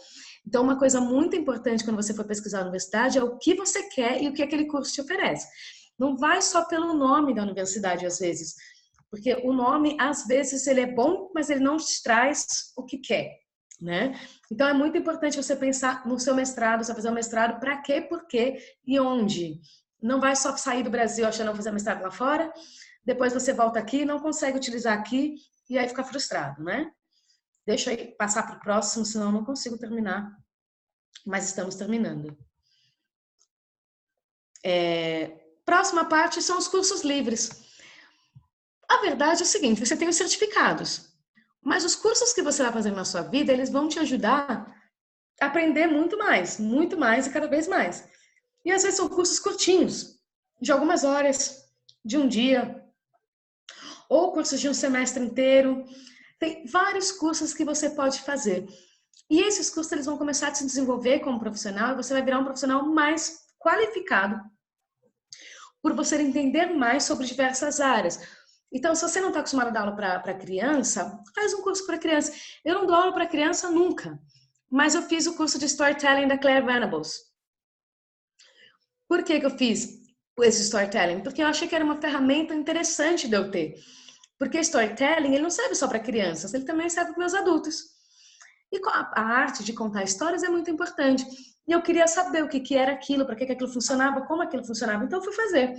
Então, uma coisa muito importante quando você for pesquisar a universidade é o que você quer e o que aquele curso te oferece. Não vai só pelo nome da universidade, às vezes, porque o nome, às vezes, ele é bom, mas ele não te traz o que quer, né? Então, é muito importante você pensar no seu mestrado, você vai fazer um mestrado para quê, por quê e onde. Não vai só sair do Brasil achando que vou fazer mestrado lá fora, depois você volta aqui e não consegue utilizar aqui e aí fica frustrado, né? Deixa eu passar para o próximo, senão eu não consigo terminar. Mas estamos terminando. Próxima parte são os cursos livres. A verdade é o seguinte, você tem os certificados, mas os cursos que você vai fazer na sua vida, eles vão te ajudar a aprender muito mais e cada vez mais. E às vezes são cursos curtinhos, de algumas horas, de um dia, ou cursos de um semestre inteiro. Tem vários cursos que você pode fazer. E esses cursos eles vão começar a se desenvolver como profissional e você vai virar um profissional mais qualificado por você entender mais sobre diversas áreas. Então, se você não está acostumado a dar aula para criança, faz um curso para criança. Eu não dou aula para criança nunca, mas eu fiz o curso de Storytelling da Claire Venables. Por que eu fiz esse Storytelling? Porque eu achei que era uma ferramenta interessante de eu ter. Porque Storytelling, ele não serve só para crianças, ele também serve para os adultos. E a arte de contar histórias é muito importante. E eu queria saber o que era aquilo, para que aquilo funcionava, como aquilo funcionava. Então, eu fui fazer.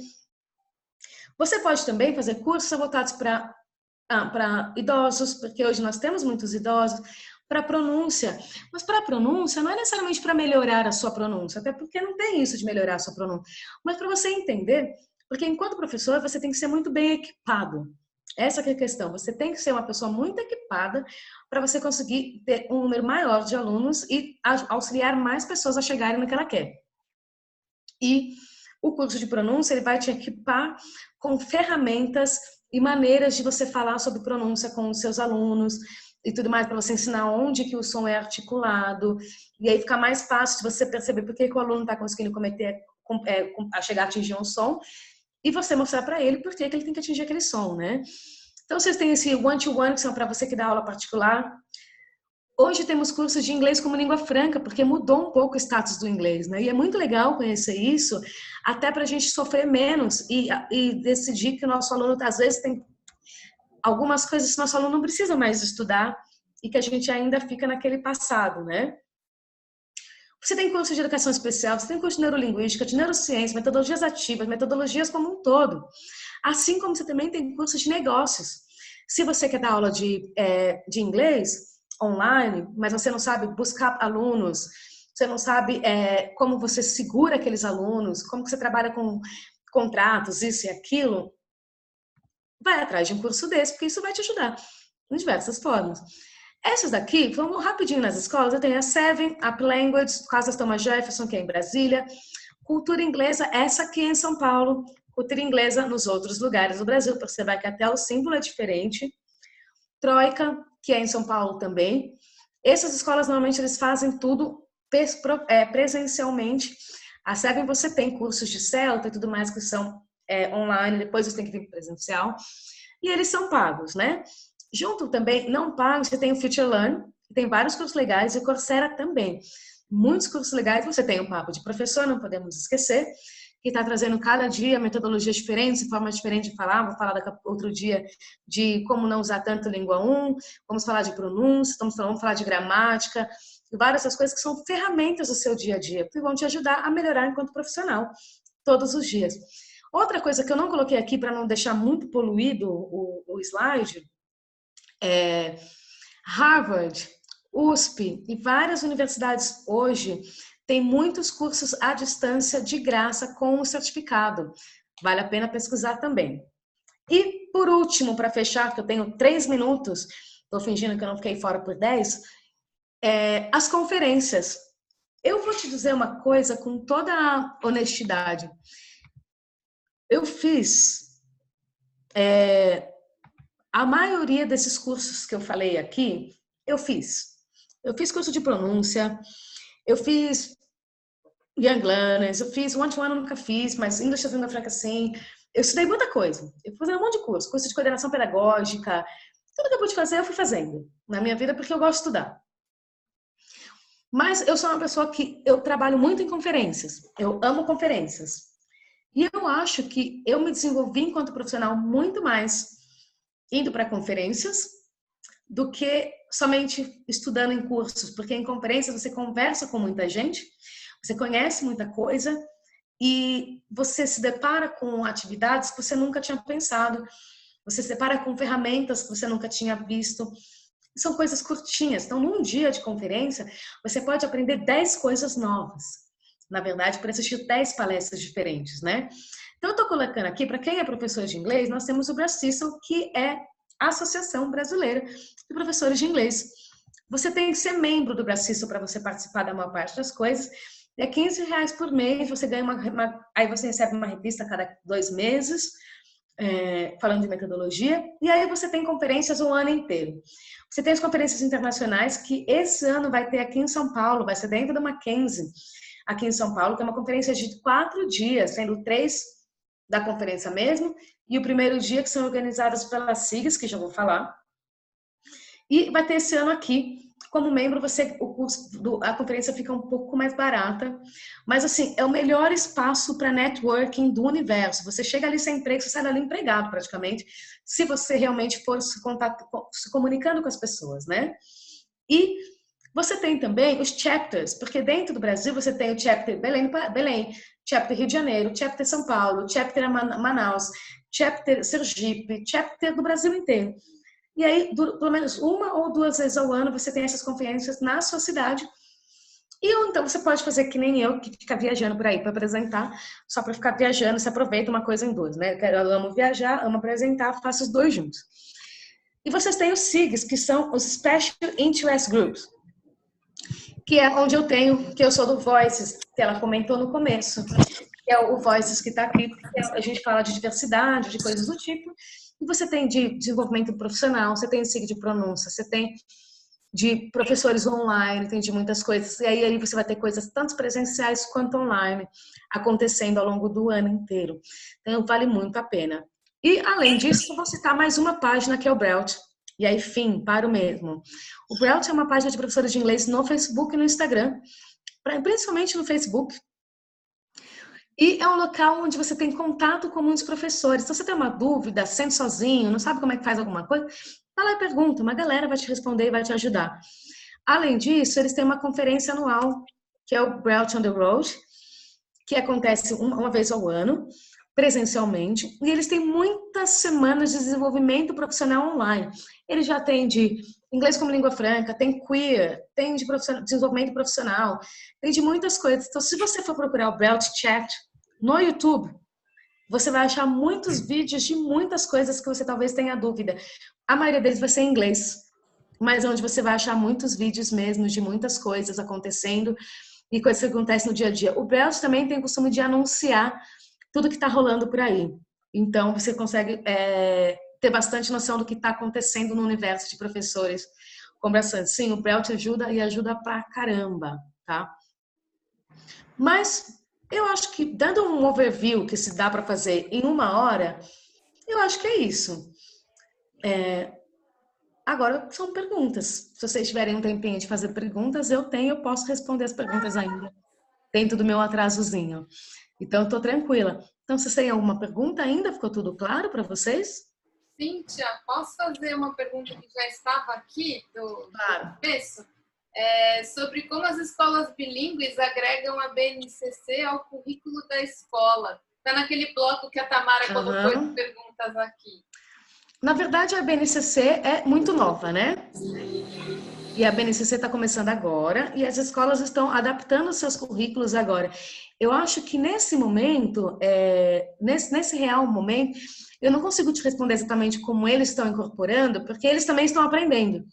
Você pode também fazer cursos voltados para idosos, porque hoje nós temos muitos idosos, para pronúncia. Mas para pronúncia, não é necessariamente para melhorar a sua pronúncia, até porque não tem isso de melhorar a sua pronúncia, mas para você entender, porque enquanto professor, você tem que ser muito bem equipado. Essa que é a questão. Você tem que ser uma pessoa muito equipada para você conseguir ter um número maior de alunos e auxiliar mais pessoas a chegarem no que ela quer. E o curso de pronúncia, ele vai te equipar com ferramentas e maneiras de você falar sobre pronúncia com os seus alunos e tudo mais, para você ensinar onde que o som é articulado. E aí fica mais fácil de você perceber por que o aluno está conseguindo chegar a atingir um som e você mostrar para ele por que ele tem que atingir aquele som, né? Então, vocês têm esse one-to-one, que são para você que dá aula particular. Hoje temos cursos de inglês como língua franca, porque mudou um pouco o status do inglês, né? E é muito legal conhecer isso, até para a gente sofrer menos e decidir que o nosso aluno, às vezes, tem algumas coisas que o nosso aluno não precisa mais estudar e que a gente ainda fica naquele passado, né? Você tem curso de educação especial, você tem curso de neurolinguística, de neurociência, metodologias ativas, metodologias como um todo. Assim como você também tem curso de negócios. Se você quer dar aula de inglês online, mas você não sabe buscar alunos, você não sabe como você segura aqueles alunos, como que você trabalha com contratos, isso e aquilo, vai atrás de um curso desse, porque isso vai te ajudar de diversas formas. Essas daqui, vamos rapidinho nas escolas, eu tenho a Seven, Up Language, Casas Thomas Jefferson, que é em Brasília, Cultura Inglesa, essa aqui é em São Paulo, cultura inglesa nos outros lugares do Brasil, porque você vai que até o símbolo é diferente. Troika, que é em São Paulo também. Essas escolas, normalmente, eles fazem tudo presencialmente. A SEBEN, você tem cursos de Celta e tudo mais que são online, depois você tem que vir presencial. E eles são pagos, né? Junto também, não pagos, você tem o Future Learn, que tem vários cursos legais, e o Coursera também. Muitos cursos legais, você tem o Papo de Professor, não podemos esquecer, que está trazendo cada dia metodologias diferentes, formas diferentes de falar. Vou falar outro dia de como não usar tanto língua 1, vamos falar de pronúncia, vamos falar de gramática, e várias dessas coisas que são ferramentas do seu dia a dia, que vão te ajudar a melhorar enquanto profissional, todos os dias. Outra coisa que eu não coloquei aqui para não deixar muito poluído o slide, Harvard, USP e várias universidades hoje têm muitos cursos à distância de graça com o certificado. Vale a pena pesquisar também. E, por último, para fechar, porque eu tenho 3 minutos, estou fingindo que eu não fiquei fora por 10, as conferências. Eu vou te dizer uma coisa com toda a honestidade. Eu fiz a maioria desses cursos que eu falei aqui, eu fiz. Eu fiz curso de pronúncia, eu fiz Young Learners, eu fiz One-to-One, eu nunca fiz, mas English as Língua Franca sim. Eu estudei muita coisa. Eu fui fazendo um monte de curso de coordenação pedagógica, tudo que eu pude fazer, eu fui fazendo na minha vida, porque eu gosto de estudar. Mas eu sou uma pessoa que eu trabalho muito em conferências. Eu amo conferências. E eu acho que eu me desenvolvi enquanto profissional muito mais indo para conferências do que somente estudando em cursos, porque em conferências você conversa com muita gente, você conhece muita coisa e você se depara com atividades que você nunca tinha pensado, você se depara com ferramentas que você nunca tinha visto. São coisas curtinhas. Então, num dia de conferência, você pode aprender 10 coisas novas. Na verdade, para assistir 10 palestras diferentes, né? Então, eu estou colocando aqui, para quem é professor de inglês, nós temos o Bracissel, que é a Associação Brasileira de Professores de Inglês. Você tem que ser membro do Bracissel para você participar da maior parte das coisas. É R$15 por mês, você ganha aí você recebe uma revista a cada 2 meses, falando de metodologia, e aí você tem conferências o ano inteiro. Você tem as conferências internacionais, que esse ano vai ter aqui em São Paulo, vai ser dentro da Mackenzie, aqui em São Paulo, que é uma conferência de 4 dias, sendo 3 da conferência mesmo, e o primeiro dia que são organizadas pelas SIGs, que já vou falar. E vai ter esse ano aqui, como membro, a conferência fica um pouco mais barata, mas assim, é o melhor espaço para networking do universo. Você chega ali sem emprego, você sai dali empregado praticamente, se você realmente for se comunicando com as pessoas, né? E você tem também os chapters, porque dentro do Brasil você tem o chapter Belém, chapter Rio de Janeiro, chapter São Paulo, chapter Manaus, chapter Sergipe, chapter do Brasil inteiro. E aí, pelo menos 1 ou 2 vezes ao ano, você tem essas conferências na sua cidade. E então você pode fazer que nem eu, que fica viajando por aí para apresentar, só para ficar viajando, você aproveita uma coisa em duas, né? Eu amo viajar, amo apresentar, faço os dois juntos. E vocês têm os SIGs, que são os Special Interest Groups, que é onde eu tenho, que eu sou do Voices, que ela comentou no começo, que é o Voices que está aqui, porque a gente fala de diversidade, de coisas do tipo. E você tem de desenvolvimento profissional, você tem SIG de pronúncia, você tem de professores online, tem de muitas coisas. E aí você vai ter coisas tanto presenciais quanto online acontecendo ao longo do ano inteiro. Então, vale muito a pena. E, além disso, eu vou citar mais uma página que é o Brelt. E aí, fim, para o mesmo. O Brelt é uma página de professores de inglês no Facebook e no Instagram, principalmente no Facebook. E é um local onde você tem contato com muitos professores. Então, você tem uma dúvida, sente sozinho, não sabe como é que faz alguma coisa, vai lá e pergunta, uma galera vai te responder e vai te ajudar. Além disso, eles têm uma conferência anual, que é o Brelt on the Road, que acontece uma vez ao ano, presencialmente, e eles têm muitas semanas de desenvolvimento profissional online. Eles já têm de inglês como língua franca, tem queer, tem de desenvolvimento profissional, tem de muitas coisas. Então, se você for procurar o Brelt Chat no YouTube, você vai achar muitos vídeos de muitas coisas que você talvez tenha dúvida. A maioria deles vai ser em inglês, mas onde você vai achar muitos vídeos mesmo de muitas coisas acontecendo e coisas que acontecem no dia a dia. O Brelt também tem o costume de anunciar tudo que está rolando por aí. Então, você consegue ter bastante noção do que está acontecendo no universo de professores conversando. Sim, o Braille te ajuda e ajuda pra caramba, tá? Mas eu acho que, dando um overview que se dá para fazer em 1 hora, eu acho que é isso. Agora, são perguntas. Se vocês tiverem um tempinho de fazer perguntas, eu posso responder as perguntas ainda, dentro do meu atrasozinho. Então, estou tranquila. Então, se vocês têm alguma pergunta ainda, ficou tudo claro para vocês? Cíntia, posso fazer uma pergunta que já estava aqui do Claro. começo? Sobre como as escolas bilíngues agregam a BNCC ao currículo da escola. Está naquele bloco que a Tamara colocou de perguntas aqui. Na verdade, a BNCC é muito nova, né? E a BNCC está começando agora e as escolas estão adaptando seus currículos agora. Eu acho que nesse momento, nesse real momento, eu não consigo te responder exatamente como eles estão incorporando, porque eles também estão aprendendo,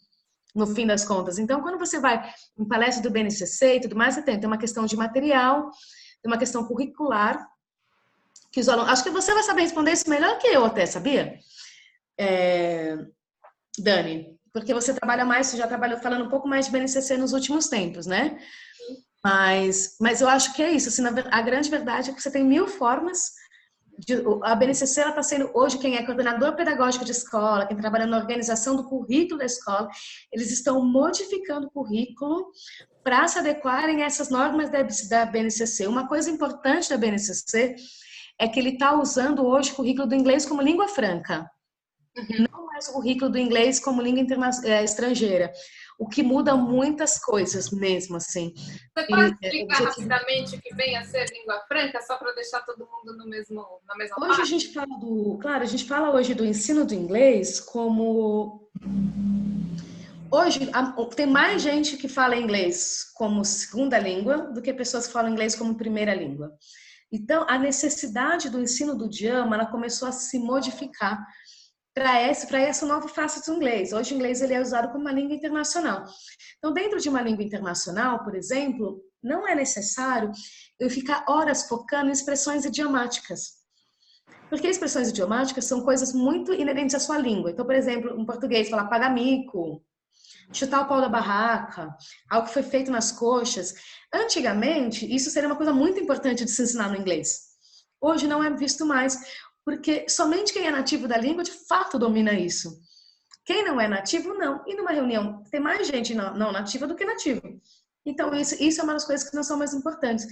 no fim das contas. Então, quando você vai em palestra do BNCC e tudo mais, você tem uma questão de material, tem uma questão curricular, que os alunos... Acho que você vai saber responder isso melhor que eu até, sabia? Dani, porque você trabalha mais, você já trabalhou falando um pouco mais de BNCC nos últimos tempos, né? Mas eu acho que é isso. Assim, a grande verdade é que você tem 1000 formas. A BNCC está sendo hoje quem é coordenador pedagógico de escola, quem trabalha na organização do currículo da escola, eles estão modificando o currículo para se adequarem a essas normas da BNCC. Uma coisa importante da BNCC é que ele está usando hoje o currículo do inglês como língua franca. Não mais o currículo do inglês como língua estrangeira, o que muda muitas coisas mesmo, assim. Você pode explicar rapidamente o que vem a ser língua franca, só para deixar todo mundo na mesma hoje parte? A gente fala a gente fala hoje do ensino do inglês como... Hoje tem mais gente que fala inglês como segunda língua do que pessoas que falam inglês como primeira língua. Então, a necessidade do ensino do idioma, ela começou a se modificar para essa nova face do inglês. Hoje o inglês ele é usado como uma língua internacional. Então, dentro de uma língua internacional, por exemplo, não é necessário eu ficar horas focando em expressões idiomáticas. Porque expressões idiomáticas são coisas muito inerentes à sua língua. Então, por exemplo, em português, falar pagar mico, chutar o pau da barraca, algo que foi feito nas coxas. Antigamente, isso seria uma coisa muito importante de se ensinar no inglês. Hoje não é visto mais, porque somente quem é nativo da língua, de fato, domina isso. Quem não é nativo, não. E numa reunião, tem mais gente não nativa do que nativo. Então, isso é uma das coisas que não são mais importantes.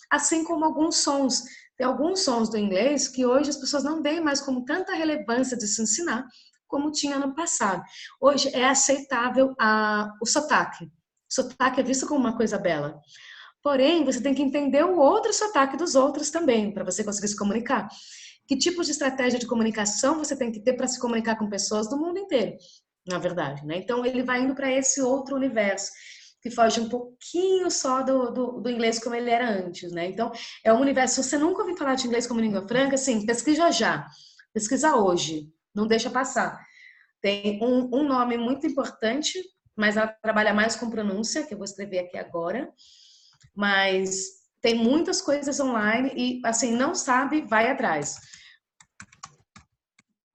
Assim como alguns sons. Tem alguns sons do inglês que hoje as pessoas não veem mais como tanta relevância de se ensinar como tinha no passado. Hoje é aceitável o sotaque. O sotaque é visto como uma coisa bela. Porém, você tem que entender o outro sotaque dos outros também, para você conseguir se comunicar. Que tipo de estratégia de comunicação você tem que ter para se comunicar com pessoas do mundo inteiro, na verdade, né? Então, ele vai indo para esse outro universo, que foge um pouquinho só do inglês como ele era antes, né? Então, é um universo... Se você nunca ouviu falar de inglês como língua franca, assim, pesquisa já. Pesquisa hoje. Não deixa passar. Tem um nome muito importante, mas ela trabalha mais com pronúncia, que eu vou escrever aqui agora. Mas tem muitas coisas online e, assim, não sabe, vai atrás.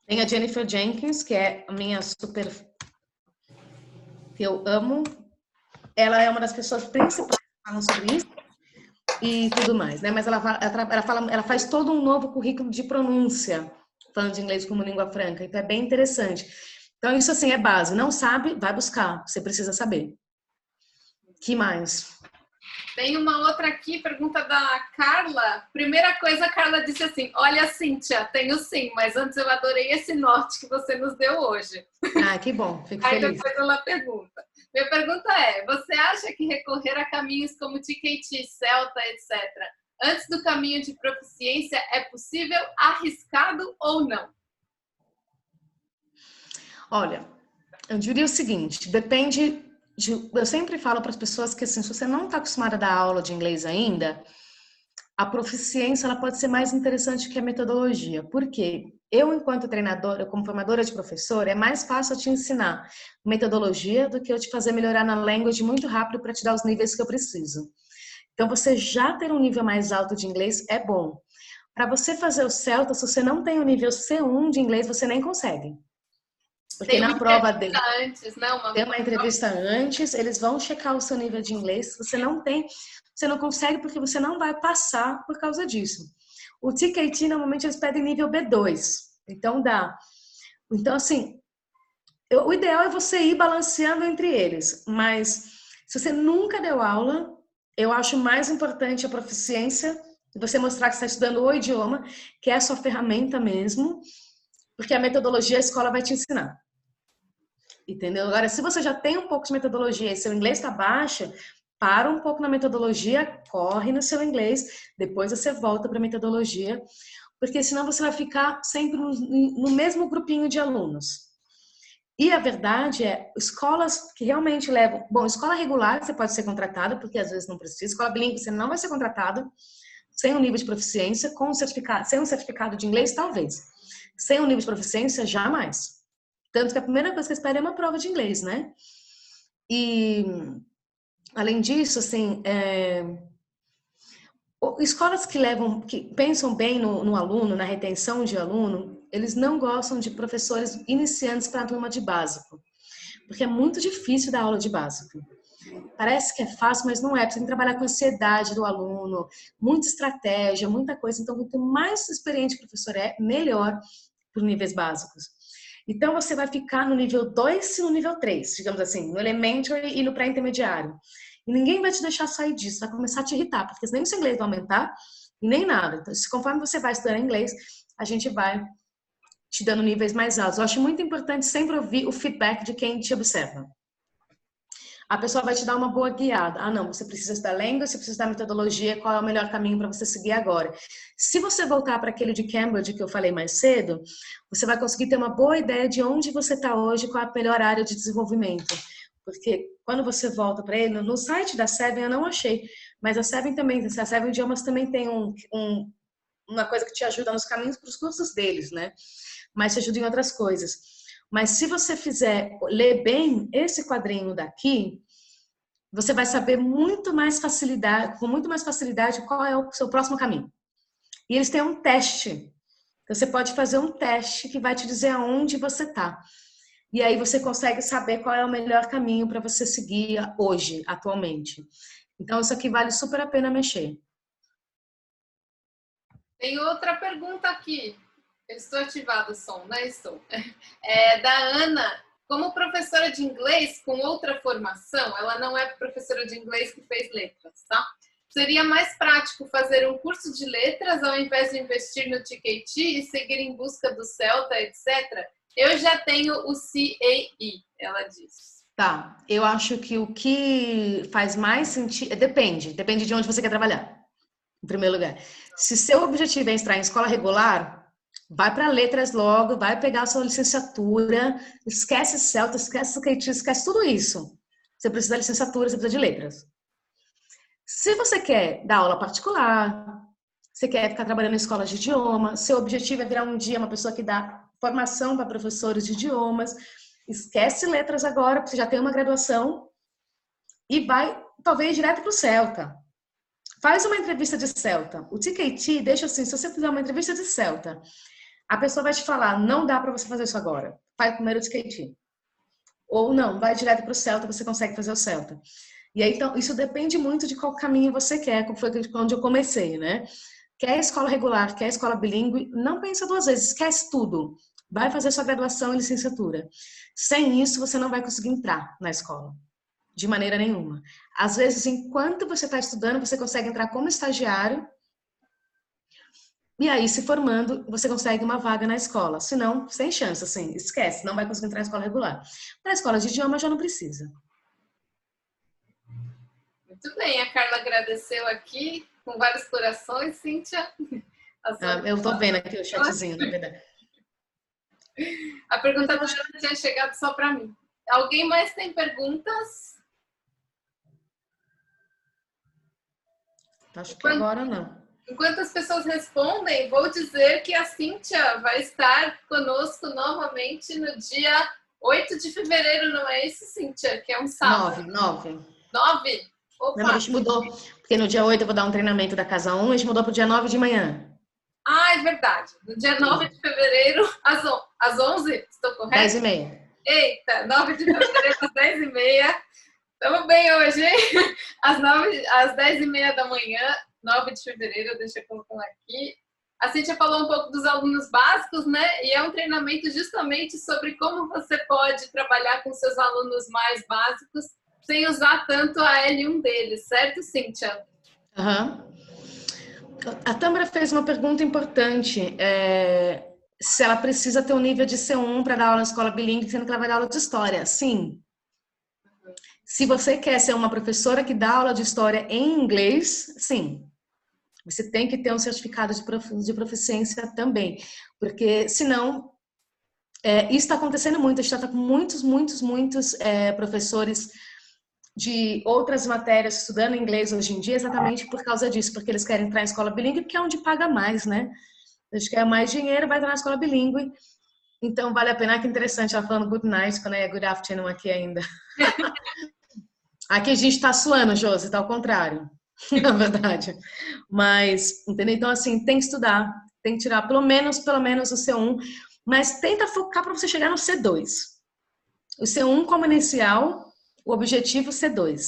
Tem a Jennifer Jenkins, que é a minha super... que eu amo. Ela é uma das pessoas principais que falam sobre isso e tudo mais, né? Mas ela faz todo um novo currículo de pronúncia, falando de inglês como língua franca. Então, é bem interessante. Então, isso, assim, é base. Não sabe, vai buscar. Você precisa saber. Que mais? Tem uma outra aqui, pergunta da Carla. Primeira coisa, a Carla disse assim: olha, Cíntia, tenho sim, mas antes eu adorei esse norte que você nos deu hoje. Ah, que bom, fico feliz. Aí depois ela pergunta. Minha pergunta é: você acha que recorrer a caminhos como TKT, Celta, etc., antes do caminho de proficiência é possível, arriscado ou não? Olha, eu diria o seguinte, depende... Eu sempre falo para as pessoas que, assim, se você não está acostumada a dar aula de inglês ainda, a proficiência ela pode ser mais interessante que a metodologia. Por quê? Eu, enquanto treinadora, como formadora de professor, é mais fácil eu te ensinar metodologia do que eu te fazer melhorar na language muito rápido para te dar os níveis que eu preciso. Então, você já ter um nível mais alto de inglês é bom. Para você fazer o CELTA, se você não tem o nível C1 de inglês, você nem consegue. Porque Tem uma na prova entrevista antes, né? tem uma entrevista antes, eles vão checar o seu nível de inglês. Se você não tem, você não consegue porque você não vai passar por causa disso. O TKT, normalmente, eles pedem nível B2. Então, dá. Então, assim, o ideal é você ir balanceando entre eles. Mas, se você nunca deu aula, eu acho mais importante a proficiência, você mostrar que você está estudando o idioma, que é a sua ferramenta mesmo, porque a metodologia a escola vai te ensinar. Entendeu? Agora, se você já tem um pouco de metodologia e seu inglês está baixo, para um pouco na metodologia, corre no seu inglês, depois você volta para a metodologia, porque senão você vai ficar sempre no mesmo grupinho de alunos. E a verdade é, escolas que realmente levam... Bom, escola regular você pode ser contratada, porque às vezes não precisa. Escola bilíngue você não vai ser contratado, sem um nível de proficiência, com um certificado, sem um certificado de inglês, talvez. Sem um nível de proficiência, jamais. Tanto que a primeira coisa que eles pedem é uma prova de inglês, né? E, além disso, assim, escolas que pensam bem no aluno, na retenção de aluno, eles não gostam de professores iniciantes para a turma de básico, porque é muito difícil dar aula de básico. Parece que é fácil, mas não é. Você tem que trabalhar com a ansiedade do aluno, muita estratégia, muita coisa. Então, quanto mais experiente o professor é, melhor para os níveis básicos. Então, você vai ficar no nível 2 e no nível 3, digamos assim, no elementary e no pré-intermediário. E ninguém vai te deixar sair disso, vai começar a te irritar, porque nem o seu inglês vai aumentar e nem nada. Então, conforme você vai estudando inglês, a gente vai te dando níveis mais altos. Eu acho muito importante sempre ouvir o feedback de quem te observa. A pessoa vai te dar uma boa guiada. Ah, não, você precisa da língua, você precisa da metodologia, qual é o melhor caminho para você seguir agora. Se você voltar para aquele de Cambridge que eu falei mais cedo, você vai conseguir ter uma boa ideia de onde você está hoje, qual é a melhor área de desenvolvimento. Porque quando você volta para ele, no site da Seven eu não achei, mas a Seven também, a Seven Idiomas também tem uma coisa que te ajuda nos caminhos para os cursos deles, né? Mas te ajuda em outras coisas. Mas se você ler bem esse quadrinho daqui, você vai saber com muito mais facilidade qual é o seu próximo caminho. E eles têm um teste. Você pode fazer um teste que vai te dizer aonde você está. E aí você consegue saber qual é o melhor caminho para você seguir hoje, atualmente. Então, isso aqui vale super a pena mexer. Tem outra pergunta aqui. Eu estou ativado o som, né? Estou. Da Ana. Como professora de inglês com outra formação, ela não é professora de inglês que fez letras, tá? Seria mais prático fazer um curso de letras ao invés de investir no TKT e seguir em busca do CELTA, etc. Eu já tenho o CAE, ela diz. Tá, eu acho que o que faz mais sentido... Depende de onde você quer trabalhar, em primeiro lugar. Se seu objetivo é entrar em escola regular, vai para letras logo, vai pegar a sua licenciatura, esquece CELTA, esquece TKT, esquece tudo isso. Você precisa da licenciatura, você precisa de letras. Se você quer dar aula particular, você quer ficar trabalhando em escolas de idioma, seu objetivo é virar um dia uma pessoa que dá formação para professores de idiomas, esquece letras agora, porque você já tem uma graduação e vai, talvez, direto para o CELTA. Faz uma entrevista de CELTA. O TKT deixa assim, se você fizer uma entrevista de CELTA, a pessoa vai te falar, não dá para você fazer isso agora. Faz primeiro o TKT. Ou não, vai direto para o CELTA, você consegue fazer o CELTA. E aí, então, isso depende muito de qual caminho você quer, como foi onde eu comecei, né? Quer escola regular, quer escola bilíngue, não pensa duas vezes, esquece tudo. Vai fazer sua graduação e licenciatura. Sem isso, você não vai conseguir entrar na escola, de maneira nenhuma. Às vezes, enquanto você está estudando, você consegue entrar como estagiário, e aí, se formando, você consegue uma vaga na escola. Se não, sem chance, assim, esquece, não vai conseguir entrar na escola regular. Para a escola de idioma, já não precisa. Muito bem, a Carla agradeceu aqui, com vários corações, Cíntia. Eu estou vendo aqui o chatzinho, na verdade. A pergunta da Ana tinha chegado só para mim. Alguém mais tem perguntas? Acho que agora não. Enquanto as pessoas respondem, vou dizer que a Cíntia vai estar conosco novamente no dia 8 de fevereiro, não é isso, Cíntia? Que é um sábado. 9. 9? Opa! Não, a gente mudou, porque no dia 8 eu vou dar um treinamento da Casa 1, a gente mudou para o dia 9 de manhã. Ah, é verdade. No dia 9 de fevereiro, às 11, estou correta? 10h30. Eita, 9 de fevereiro, às 10h30. Estamos bem hoje, hein? Às 10h30 da manhã, 9 de fevereiro, deixa eu colocar aqui. A Cíntia falou um pouco dos alunos básicos, né? E é um treinamento justamente sobre como você pode trabalhar com seus alunos mais básicos sem usar tanto a L1 deles, certo, Cíntia? Uhum. A Tâmara fez uma pergunta importante. Se ela precisa ter um nível de C1 para dar aula na escola bilíngue, sendo que ela vai dar aula de história. Sim. Se você quer ser uma professora que dá aula de história em inglês, sim. Você tem que ter um certificado de proficiência também. Porque, senão, isso está acontecendo muito. A gente está com muitos professores de outras matérias estudando inglês hoje em dia, exatamente por causa disso, porque eles querem entrar em escola bilíngue, porque é onde paga mais, né? A gente quer mais dinheiro, vai entrar na escola bilíngue. Então, vale a pena. Que interessante, ela falando good night, quando é good afternoon aqui ainda. Aqui a gente tá suando, Josi, tá ao contrário, na verdade. Mas, entendeu? Então, assim, tem que estudar, tem que tirar pelo menos o C1, mas tenta focar para você chegar no C2. O C1 como inicial, o objetivo C2.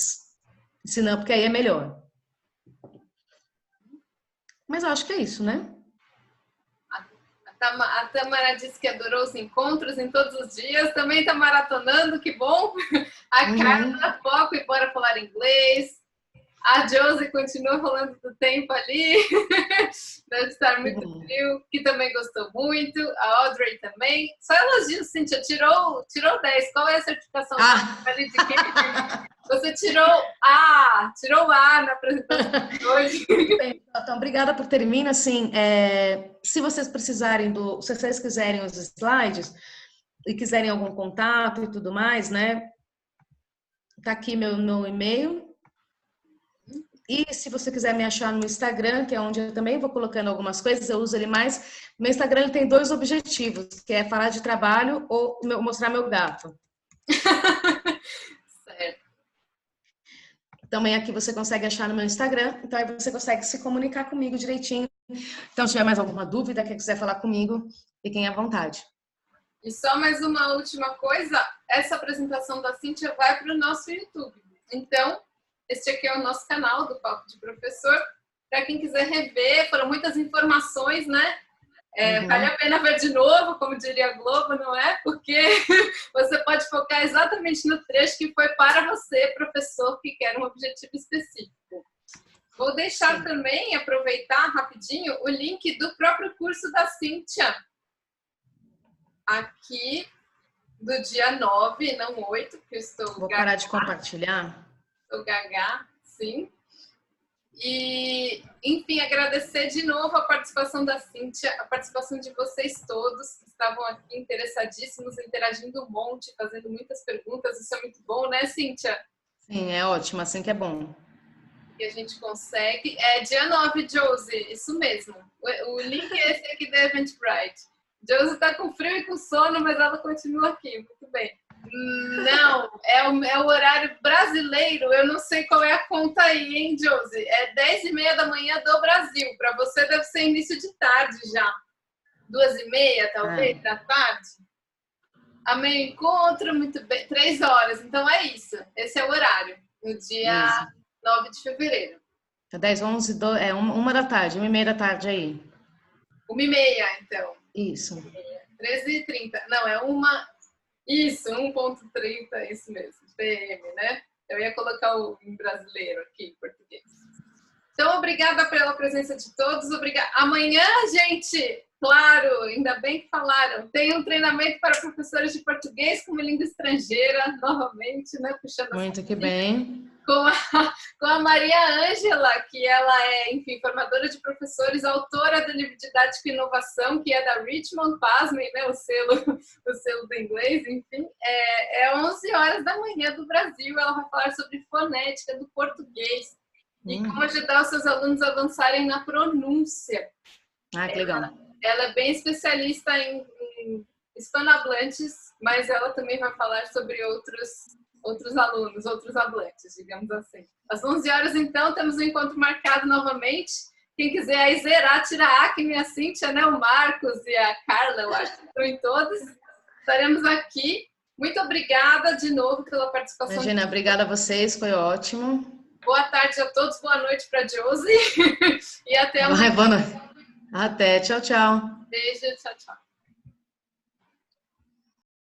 Senão, porque aí é melhor. Mas eu acho que é isso, né? A Tamara disse que adorou os encontros em todos os dias. Também está maratonando, que bom. A Carla, foco e bora falar inglês. A Josie continua falando do tempo ali. Deve estar muito frio, que também gostou muito. A Audrey também. Só elogios, Cíntia. Tirou 10. Qual é a certificação? Você tirou A na apresentação de hoje. Então, obrigada por ter vindo. Assim, se vocês precisarem se vocês quiserem os slides e quiserem algum contato e tudo mais, né? Tá aqui meu e-mail. E se você quiser me achar no Instagram, que é onde eu também vou colocando algumas coisas, eu uso ele mais. Meu Instagram ele tem 2 objetivos, que é falar de trabalho ou mostrar meu gato. Certo. Também aqui você consegue achar no meu Instagram, então aí você consegue se comunicar comigo direitinho. Então, se tiver mais alguma dúvida, quem quiser falar comigo, fiquem à vontade. E só mais uma última coisa, essa apresentação da Cíntia vai para o nosso YouTube. Então, este aqui é o nosso canal do Papo de Professor. Para quem quiser rever, foram muitas informações, né? Vale a pena ver de novo, como diria a Globo, não é? Porque você pode focar exatamente no trecho que foi para você, professor, que quer um objetivo específico. Vou deixar também, aproveitar rapidinho, o link do próprio curso da Cíntia. Aqui, do dia 9, não 8, porque eu estou Vou parar de compartilhar. Estou gaga, sim. E, enfim, agradecer de novo a participação da Cíntia, a participação de vocês todos que estavam aqui interessadíssimos, interagindo um monte, fazendo muitas perguntas. Isso é muito bom, né, Cíntia? Sim, é ótimo, assim que é bom. Que a gente consegue. É dia 9, Josie, isso mesmo. O link é esse aqui da Eventbrite. Josie está com frio e com sono, mas ela continua aqui, muito bem. Não, é o horário brasileiro. Eu não sei qual é a conta aí, hein, Josie? É 10h30 da manhã do Brasil. Para você deve ser início de tarde já. 2h30, talvez, da tarde. A meio encontro, muito bem. 3 horas. Então é isso. Esse é o horário. No dia 9 de fevereiro. 10, 11, 12, 1 da tarde, 1h30 da tarde aí. 1h30, então. Isso. 13h30. Não, é Isso, 1.30, isso mesmo. PM, né? Eu ia colocar o em brasileiro aqui, em português. Então, obrigada pela presença de todos. Obrigada. Amanhã, gente, claro, ainda bem que falaram, tem um treinamento para professores de português como língua estrangeira, novamente, né? Puxando muito que bem. Com a Maria Ângela, que ela é, enfim, formadora de professores, autora do livro Didática e Inovação, que é da Richmond, pasmem, né, o selo do inglês, enfim. É 11 horas da manhã do Brasil, ela vai falar sobre fonética do português e como ajudar os seus alunos a avançarem na pronúncia. Que legal. Ela é bem especialista em hispanohablantes, mas ela também vai falar sobre outros alunos, outros hablantes, digamos assim. Às 11 horas, então, temos um encontro marcado novamente. Quem quiser aí zerar, tira a Acne, a Cíntia, né? O Marcos e a Carla, eu acho que estão em todos. Estaremos aqui. Muito obrigada de novo pela participação. Imagina, obrigada a vocês, foi ótimo. Boa tarde a todos, boa noite para a Josi. E até amanhã. Boa noite. Até, tchau, tchau. Beijo, tchau, tchau.